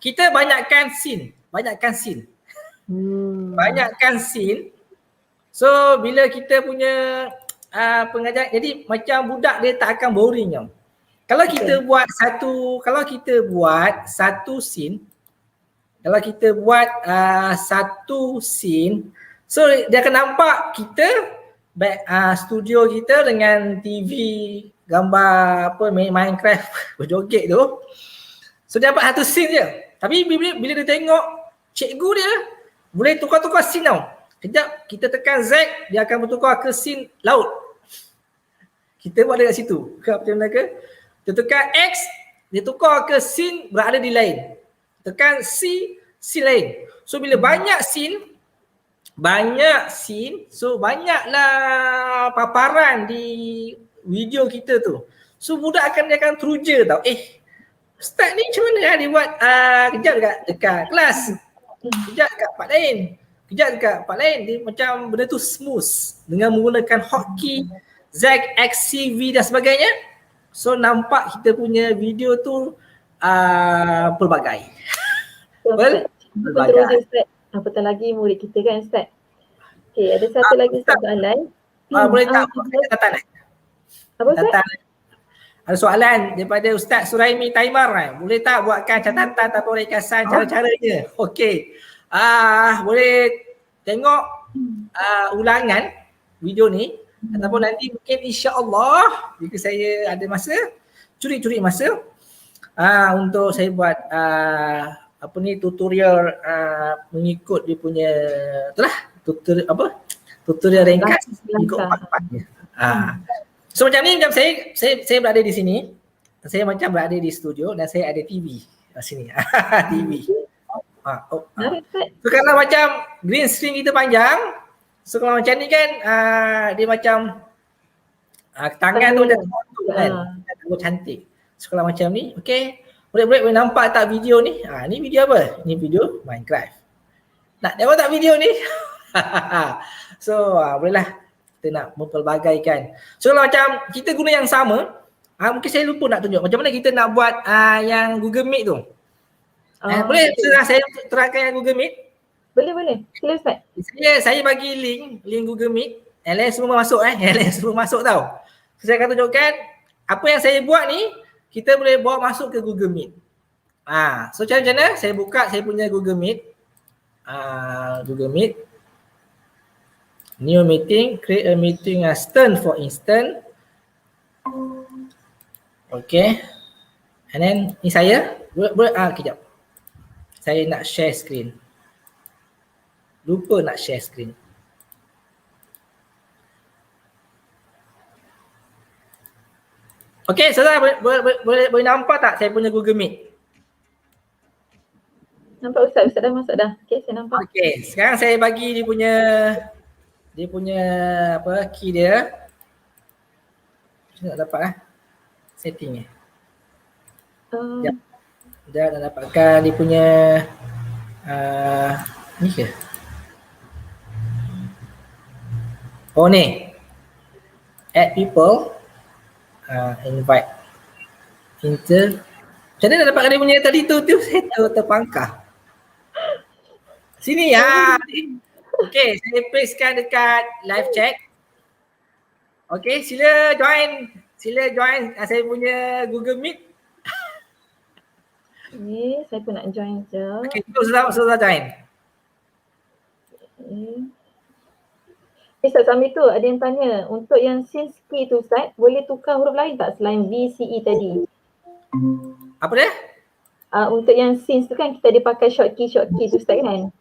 Speaker 3: Kita banyakkan scene. Banyakkan scene. So bila kita punya pengajar, jadi macam budak dia tak akan boring tau. Kalau kita buat satu scene, so dia akan nampak kita studio kita dengan TV gambar Minecraft berjoget tu. So dia dapat satu scene je. Tapi bila dia tengok cikgu dia boleh tukar-tukar scene tau. Kejap kita tekan Z, dia akan bertukar ke scene laut. Kita buat dekat situ. Macam mana ke? Kita tekan X, dia tukar ke scene berada di lain. Tekan C, scene lain. So bila banyak scene, so banyaklah paparan di video kita tu. So budak dia akan teruja tau. Ustaz ni macam mana dia buat kejap dekat kelas. Kejap dekat part lain. Dia macam benda tu smooth dengan menggunakan hotkey, ZXCV dan sebagainya. So nampak kita punya video tu pelbagai.
Speaker 2: Betul Ustaz. Apatah lagi murid kita kan Ustaz. Okay, ada satu lagi soalan.
Speaker 3: Boleh tak buat catatan?
Speaker 2: Apa Ustaz?
Speaker 3: Ada soalan daripada Ustaz Suraimi Taimar. Boleh tak buatkan catatan ataupun ringkasan cara-caranya? Okey. Boleh tengok ulangan video ni ataupun nanti mungkin insya-Allah jika saya ada masa, curi-curi masa untuk saya buat tutorial mengikut dia punya tutorial ringkas ikut part-partnya. So macam ni, macam saya berada di sini, saya macam berada di studio dan saya ada TV kat sini. TV. So kalau macam green screen kita panjang, so kalau macam ni kan dia macam tangan tu macam kan, cantik. So kalau macam ni, okey. Boleh nampak tak video ni? Ni video apa? Ni video Minecraft. Nak tengok tak video ni? So bolehlah kita nak mempelbagaikan. So kalau macam kita guna yang sama, Mungkin saya lupa nak tunjuk macam mana kita nak buat yang Google Meet tu. Boleh saya terangkan yang Google Meet?
Speaker 2: Boleh. Sila Ustaz.
Speaker 3: Saya bagi link Google Meet. Yang lain semua masuk Yang lain semua masuk tau. Saya akan tunjukkan apa yang saya buat ni kita boleh bawa masuk ke Google Meet. So macam mana? Saya buka saya punya Google Meet. Google Meet. New meeting, create a meeting stern for instance. Okay. And then ni saya kejap. Saya nak share screen. Lupa nak share screen. Okay, saudara boleh nampak tak saya punya Google Meet?
Speaker 2: Nampak Ustaz dah masuk dah. Okay, saya nampak.
Speaker 3: Okay, sekarang saya bagi dia punya key dia. Saya nak dapat setting ni. Dah dapatkan dia punya ni ke? Oh ni. Add people, invite. Macam mana dapatkan dia punya tadi tu saya terpangkah. Sini Okay, saya pastekan dekat live chat. Okay, sila join saya punya Google Meet.
Speaker 2: Ni saya pun nak join je.
Speaker 3: Okay, sudah join.
Speaker 2: Ustaz Sami tu ada yang tanya, untuk yang since key tu Ustaz, boleh tukar huruf lain tak selain VCE tadi?
Speaker 3: Apa dia?
Speaker 2: Untuk yang since tu kan kita ada pakai short key tu Ustaz kan?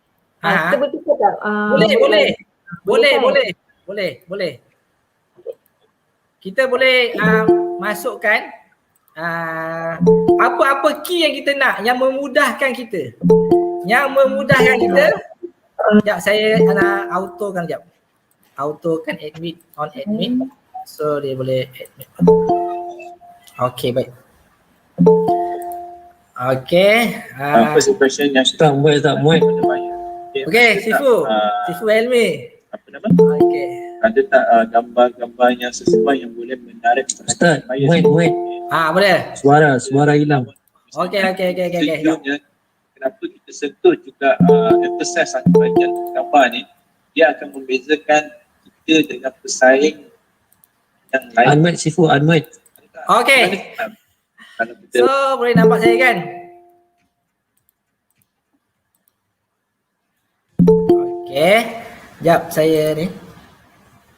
Speaker 2: Kita boleh tukar tak? Boleh. Kita boleh masukkan apa-apa key yang kita nak yang memudahkan kita. Sekejap saya nak autokan sekejap. Autokan admit on admit. So dia boleh admit. Okay, baik. Okay.
Speaker 6: First question yang sudah muat tak muat pada bayar.
Speaker 3: Okay, Sifu Helmi.
Speaker 6: Apa nama?
Speaker 3: Okay.
Speaker 6: Ada tak gambar-gambar yang sesuai yang boleh menarik
Speaker 7: Ustaz, muat.
Speaker 3: Boleh.
Speaker 7: Suara hilang.
Speaker 3: Okay.
Speaker 6: Sejujurnya, kenapa kita sentuh juga emphasize bahagian gambar ni, dia akan membezakan kita dengan pesaing yang lain.
Speaker 7: Unmute Sifu, unmute.
Speaker 3: Okay.
Speaker 6: Kalau kita
Speaker 3: So boleh nampak saya kan? Okay. Sekejap saya ni.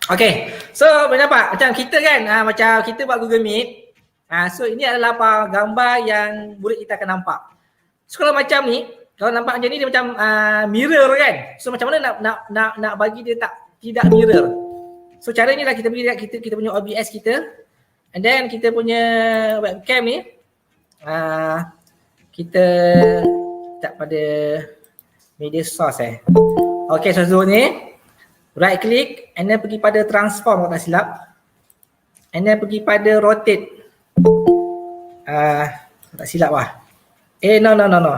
Speaker 3: Okay. So boleh nampak macam kita kan, macam kita buat Google Meet. So ini adalah gambar yang murid kita akan nampak. So kalau macam ni, kalau nampak macam ni dia macam mirror kan. So macam mana nak bagi dia tidak mirror. So cara ni lah kita bagi kita punya OBS kita. And then kita punya webcam ni kita tak pada media source Okay, so zoom ni right click and then pergi pada transform kalau tak silap. And then pergi pada rotate. Tak silap lah. No.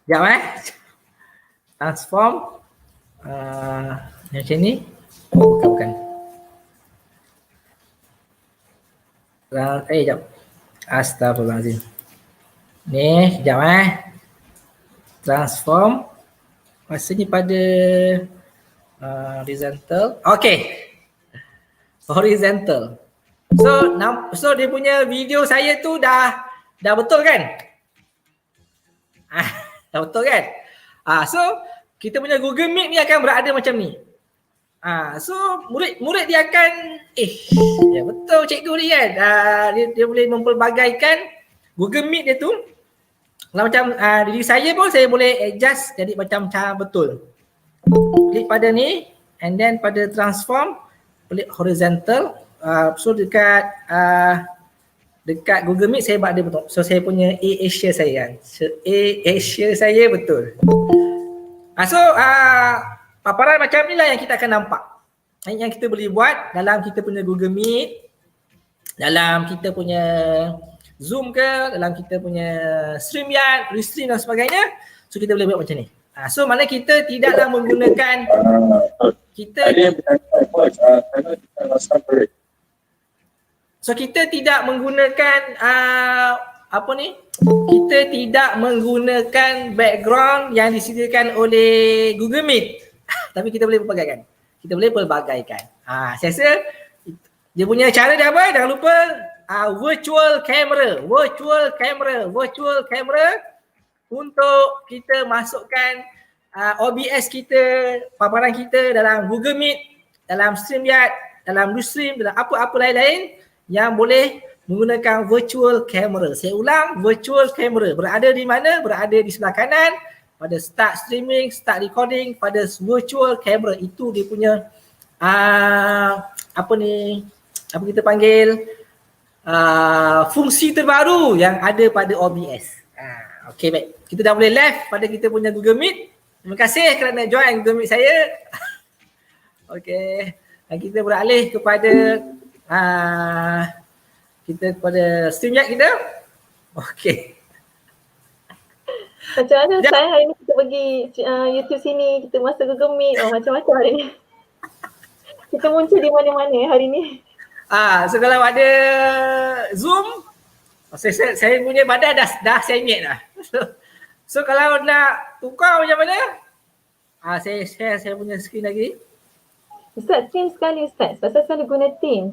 Speaker 3: Sekejap transform macam ni. Bukan. Sekejap. Astagfirullahaladzim. Ni, sekejap transform. Rasanya pada horizontal. Okay. Horizontal. So dia punya video saya tu dah betul kan? Dah betul kan? So kita punya Google Meet ni akan berada macam ni. So murid dia akan ya betul cikgu ni kan. Dia boleh mempelbagaikan Google Meet dia tu. Kalau macam diri saya pun saya boleh adjust jadi macam betul. Klik pada ni and then pada transform klik horizontal. So dekat Google Meet saya buat dia betul. So saya punya A-Asia saya kan. So A-Asia saya betul. So paparan macam ni lah yang kita akan nampak. Yang kita boleh buat dalam kita punya Google Meet, dalam kita punya Zoom ke, dalam kita punya StreamYard, Restream dan sebagainya. So kita boleh buat macam ni. So mana kita tidaklah menggunakan kita So kita tidak menggunakan kita tidak menggunakan background yang disediakan oleh Google Meet. Tapi kita boleh pelbagaikan. Kita boleh pelbagaikan. Saya rasa dia punya cara dia apa? Jangan lupa virtual camera untuk kita masukkan OBS kita, paparan kita dalam Google Meet, dalam StreamYard, dalam Ustream, dalam apa-apa lain-lain yang boleh menggunakan virtual camera. Saya ulang, virtual camera. Berada di mana? Berada di sebelah kanan. Pada start streaming, start recording, pada virtual camera. Itu dia punya apa kita panggil fungsi terbaru yang ada pada OBS. Okey, baik. Kita dah boleh live pada kita punya Google Meet. Terima kasih kerana join Google Meet saya. Okey. Dan kita beralih kepada StreamYard kita. Okey.
Speaker 2: Macam mana Ustaz hari ni kita pergi YouTube sini, kita masuk Google Meet, macam-macam hari ni. Kita muncul di mana-mana hari ni.
Speaker 3: So kalau ada Zoom, saya punya badan dah sengit dah. So kalau nak tukar macam mana? Saya share saya punya screen lagi.
Speaker 2: Ustaz, Teams sekali Ustaz. Pasal selalu guna Teams.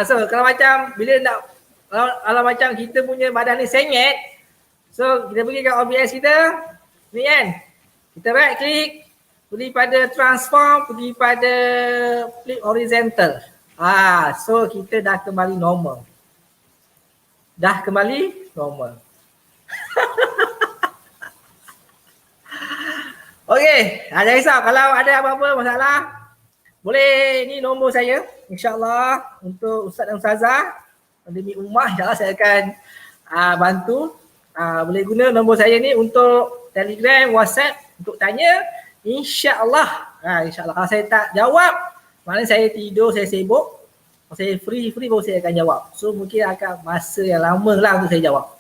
Speaker 3: So kalau macam bila nak kalau macam kita punya badan ni sengit, so kita pergi ke OBS kita, ni kan. Kita right click, pergi pada transform, pergi pada flip horizontal. So kita dah kembali normal. Okey, jangan risau kalau ada apa-apa masalah, boleh ni nombor saya insya-Allah untuk Ustaz dan Ustazah demi ummah, insya-Allah saya akan bantu. Boleh guna nombor saya ni untuk Telegram, WhatsApp untuk tanya, insya-Allah. Insya-Allah kalau saya tak jawab, maknanya saya tidur, saya sibuk. Kalau saya free baru saya akan jawab. So mungkin akan masa yang lama lah untuk saya jawab.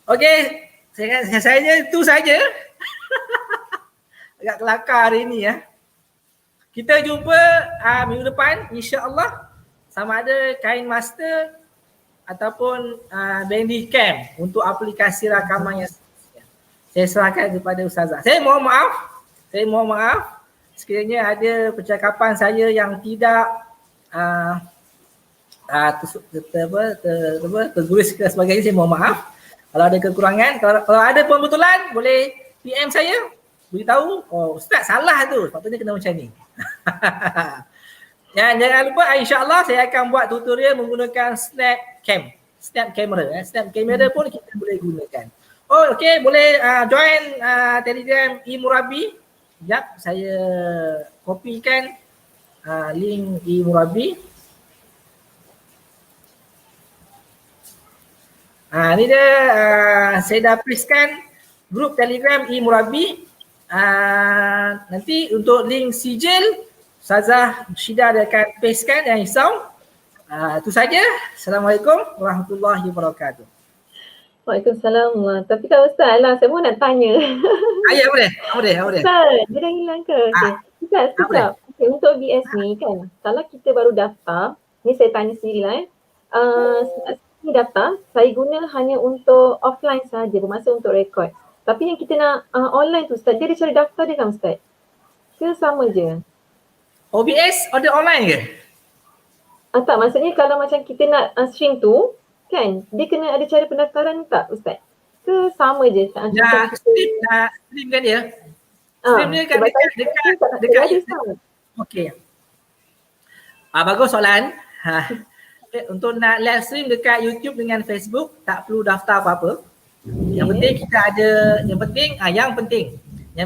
Speaker 3: Okey, saya itu saja. Agak kelakar hari ni ya. Kita jumpa minggu depan insya-Allah, sama ada Kain Master ataupun Bandicam untuk aplikasi rakaman yang saya serahkan kepada Ustazah. Saya mohon maaf sekiranya ada percakapan saya yang tidak terguris dan sebagainya, saya mohon maaf. Kalau ada kekurangan, kalau ada pembetulan boleh PM saya, beritahu, Ustaz salah tu, sepatutnya kena macam ni. Jangan lupa insya-Allah saya akan buat tutorial menggunakan snap camera. Snap camera pun kita boleh gunakan. Okey, boleh join Telegram eMurabi. Sekejap, saya kopikan link eMurabi. Ni dia, saya dah pastekan grup Telegram eMurabi. Nanti untuk link sijil Ustazah Syida dia akan pastekan, jangan risau. Itu saja. Assalamualaikum warahmatullahi wabarakatuh.
Speaker 2: Waalaikumsalam. Tapi kalau Ustaz lah, saya pun nak tanya.
Speaker 3: Ya boleh.
Speaker 2: Ustaz, dia dah hilang ke? Okay. Ustaz, sekejap. Okay, untuk OBS ni kan, kalau kita baru daftar, ni saya tanya sendirilah ni daftar, saya guna hanya untuk offline saja, bermasa untuk rekod. Tapi yang kita nak online tu Ustaz, dia ada cara daftar dia kan Ustaz? Ke sama je?
Speaker 3: OBS ada online ke?
Speaker 2: Tak, maksudnya kalau macam kita nak stream tu, kan, dia kena ada cara pendaftaran tak Ustaz? Ke sama je?
Speaker 3: Stream kan dia? Stream dia kan dekat YouTube. Okey. Bagus soalan. Untuk nak live stream dekat YouTube dengan Facebook, tak perlu daftar apa-apa. Yang penting kita ada, yang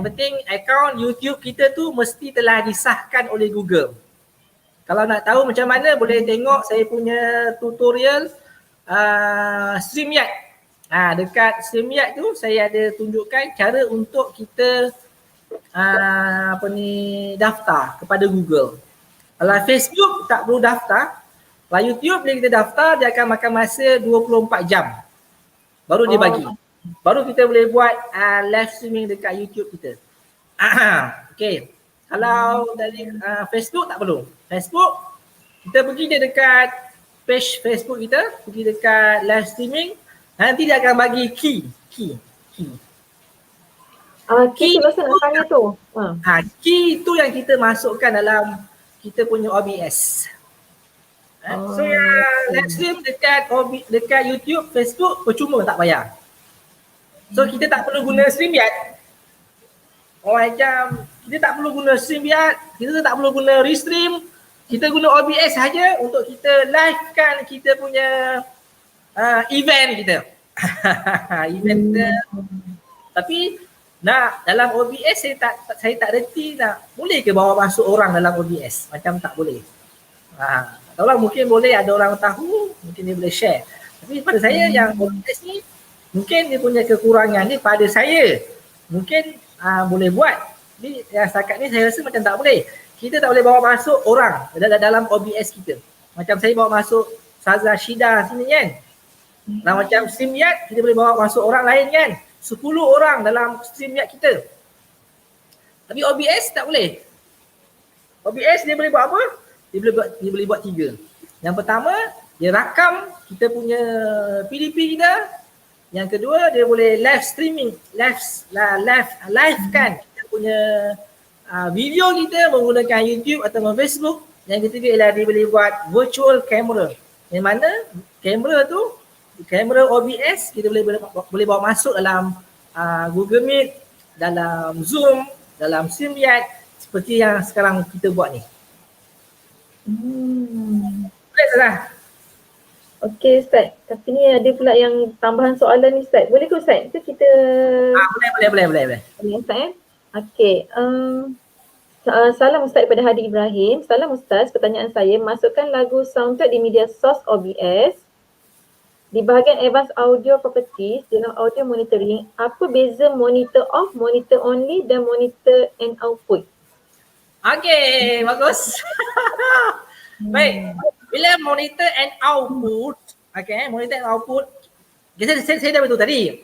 Speaker 3: penting akaun YouTube kita tu mesti telah disahkan oleh Google. Kalau nak tahu macam mana, boleh tengok saya punya tutorial StreamYard. Dekat StreamYard tu saya ada tunjukkan cara untuk kita daftar kepada Google. Kalau Facebook tak perlu daftar. Kalau YouTube bila kita daftar, dia akan makan masa 24 jam. Baru dia bagi. Baru kita boleh buat live streaming dekat YouTube kita. Okey. Kalau dari Facebook tak perlu. Facebook kita pergi je dekat page Facebook kita, pergi dekat live streaming, nanti dia akan bagi key.
Speaker 2: Kita rasa nak tanya tu.
Speaker 3: Key tu yang kita masukkan dalam kita punya OBS. So yang live stream dekat YouTube, Facebook percuma, tak bayar. So kita tak perlu guna StreamYard. Macam kita tak perlu guna StreamYard, kita tak perlu guna Restream, kita guna OBS saja untuk kita livekan kita punya event kita. Event kita. Tapi dalam OBS saya tak reti boleh ke bawa masuk orang dalam OBS? Macam tak boleh. Tak tahulah, mungkin boleh, ada orang tahu, mungkin dia boleh share. Tapi pada saya yang OBS ni mungkin dia punya kekurangan ni pada saya. Mungkin boleh buat. Jadi setakat ni saya rasa macam tak boleh. Kita tak boleh bawa masuk orang dalam OBS kita. Macam saya bawa masuk Saza Shida sini kan. Macam StreamYard kita boleh bawa masuk orang lain kan. 10 orang dalam StreamYard kita. Tapi OBS tak boleh. OBS dia boleh buat apa? Dia boleh buat 3. Yang pertama, dia rakam kita punya PDP kita. Yang kedua, dia boleh live streaming, live kan kita punya video kita menggunakan YouTube atau Facebook. Yang ketiga ialah dia boleh buat virtual camera. Yang mana kamera OBS kita boleh bawa masuk dalam Google Meet, dalam Zoom, dalam StreamYard seperti yang sekarang kita buat ni. Boleh tak?
Speaker 2: Okey Ustaz, tapi ni ada pula yang tambahan soalan ni Ustaz. Boleh ke Ustaz? Itu kita
Speaker 3: Boleh.
Speaker 2: Boleh Ustaz Okey. Salam Ustaz kepada Hadi Ibrahim. Salam Ustaz, pertanyaan saya, masukkan lagu soundtrack di media source OBS. Di bahagian advanced audio properties dalam audio monitoring, apa beza monitor off, monitor only dan monitor and output?
Speaker 3: Okey, bagus. Baik. Bila monitor and output, monitor and output, saya dah beritahu tadi.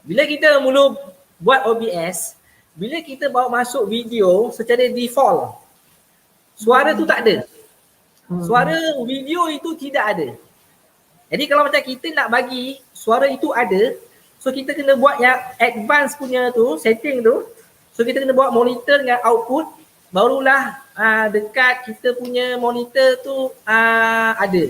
Speaker 3: Bila kita mula buat OBS, bila kita bawa masuk video secara default, suara tu tak ada. Suara video itu tidak ada. Jadi kalau macam kita nak bagi suara itu ada, so kita kena buat yang advance punya tu, setting tu. So kita kena buat monitor dengan output, barulah dekat kita punya monitor tu ada.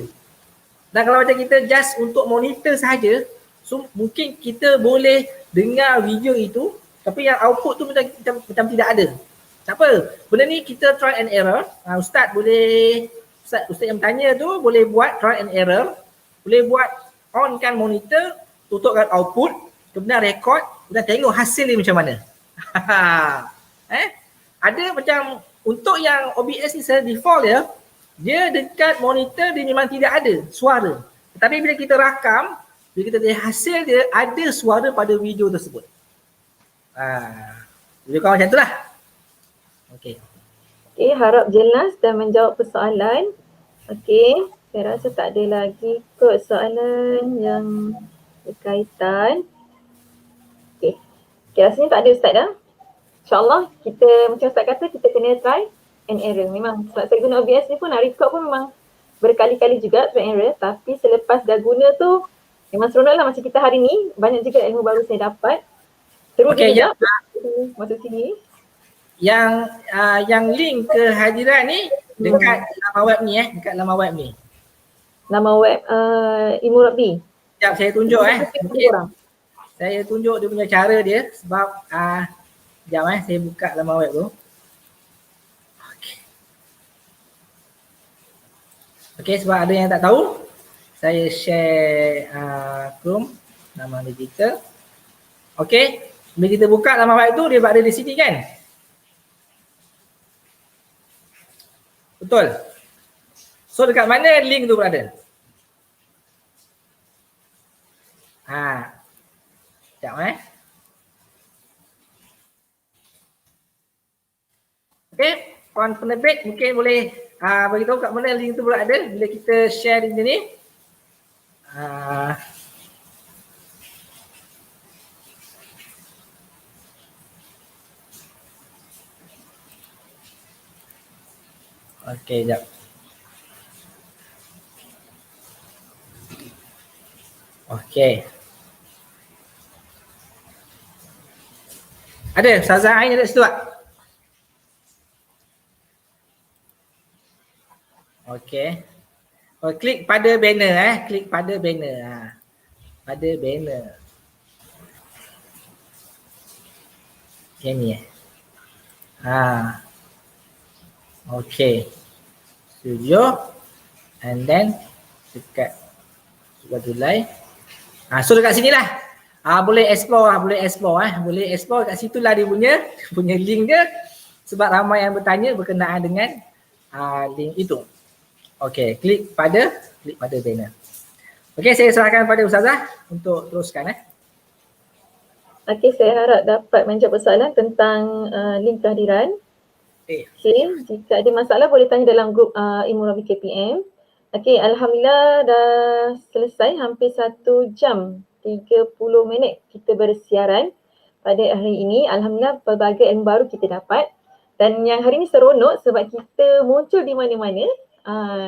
Speaker 3: Dan kalau macam kita just untuk monitor saja, so mungkin kita boleh dengar video itu, tapi yang output tu macam tidak ada. Tak apa, benda ni kita try and error. Ustaz yang bertanya tu boleh buat try and error. Boleh buat on-kan monitor, tutupkan output, kemudian record, kemudian tengok hasil dia macam mana. Ada macam untuk yang OBS ni secara default dia dekat monitor dia memang tidak ada suara. Tetapi bila kita rakam, bila kita lihat hasil dia, ada suara pada video tersebut. Lebih kurang macam itulah. Okey,
Speaker 2: harap jelas dan menjawab persoalan. Okey. Saya rasa tak ada lagi kot soalan yang berkaitan. Okey, rasanya tak ada Ustaz dah. InsyaAllah kita macam Ustaz kata, kita kena try and error. Memang sebab saya guna OBS ni pun nak record pun memang berkali-kali juga try and error. Tapi selepas dah guna tu memang seronok lah. Macam kita hari ni, banyak juga ilmu baru saya dapat. Terus dia masuk sini.
Speaker 3: Yang link ke hadiran ni dekat laman web ni dekat laman web ni.
Speaker 2: Nama web Ilmu Rabbi.
Speaker 3: Sekejap saya tunjuk saya tunjuk dia punya cara dia sebab sekejap saya buka laman web tu. Okey, sebab ada yang tak tahu, saya share Chrome laman digital. Okey, bila kita buka laman web tu dia berada di sini kan? Betul. So dekat mana link tu berada? Sekejap Okey, kawan penerbit mungkin boleh beritahu kat mana link tu berada bila kita share di sini. Okey, sekejap. Okey. Ada Ustazah Ain ada situ tak? Okey. Oh, klik pada banner klik pada banner. Pada banner. Yang ni Okey. Studio and then dekat Badulai. So dekat sini lah. Boleh explore boleh explore kat situ lah dia punya link dia, sebab ramai yang bertanya berkenaan dengan link itu. Okey, klik pada banner. Okey, saya serahkan pada Ustazah untuk teruskan
Speaker 2: Okey, saya harap dapat menjawab soalan tentang link kehadiran. Okey, jika ada masalah boleh tanya dalam grup Ilmu Rabi KPM. Okey, alhamdulillah dah selesai hampir 1 jam 30 minit kita bersiaran pada hari ini. Alhamdulillah pelbagai ilmu baru kita dapat, dan yang hari ini seronok sebab kita muncul di mana-mana,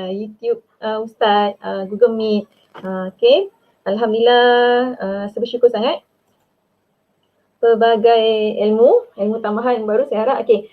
Speaker 2: YouTube Ustaz, Google Meet. Okey, alhamdulillah saya bersyukur sangat. Pelbagai ilmu tambahan baru saya harap. Okey,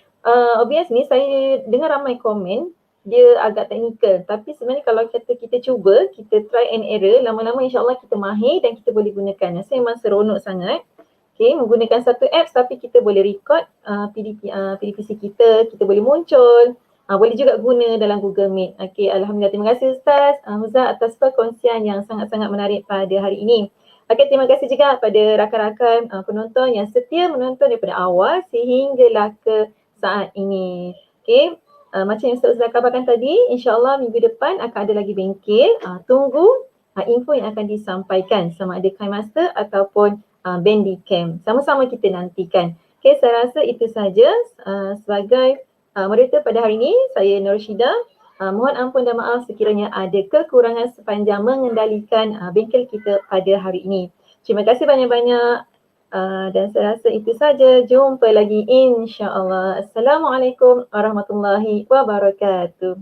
Speaker 2: obvious ni saya dengar ramai komen dia agak teknikal, tapi sebenarnya kalau kita cuba, kita try and error, lama-lama insyaAllah kita mahir dan kita boleh gunakan. Rasa memang seronok sangat. Okay, menggunakan satu apps tapi kita boleh record PDPC kita boleh muncul, boleh juga guna dalam Google Meet. Okay, alhamdulillah. Terima kasih Ustaz Huza atas perkongsian yang sangat-sangat menarik pada hari ini. Okay, terima kasih juga pada rakan-rakan penonton yang setia menonton daripada awal sehinggalah ke saat ini. Okay. Macam yang Ustaz kabarkan tadi, insyaAllah minggu depan akan ada lagi bengkel. Tunggu info yang akan disampaikan sama ada KineMaster ataupun Bandicam. Sama-sama kita nantikan. Okay, saya rasa itu saja sebagai moderator pada hari ini. Saya Nur Syida. Mohon ampun dan maaf sekiranya ada kekurangan sepanjang mengendalikan bengkel kita pada hari ini. Terima kasih banyak-banyak. Dan saya rasa itu saja. Jumpa lagi insya-Allah. Assalamualaikum warahmatullahi wabarakatuh.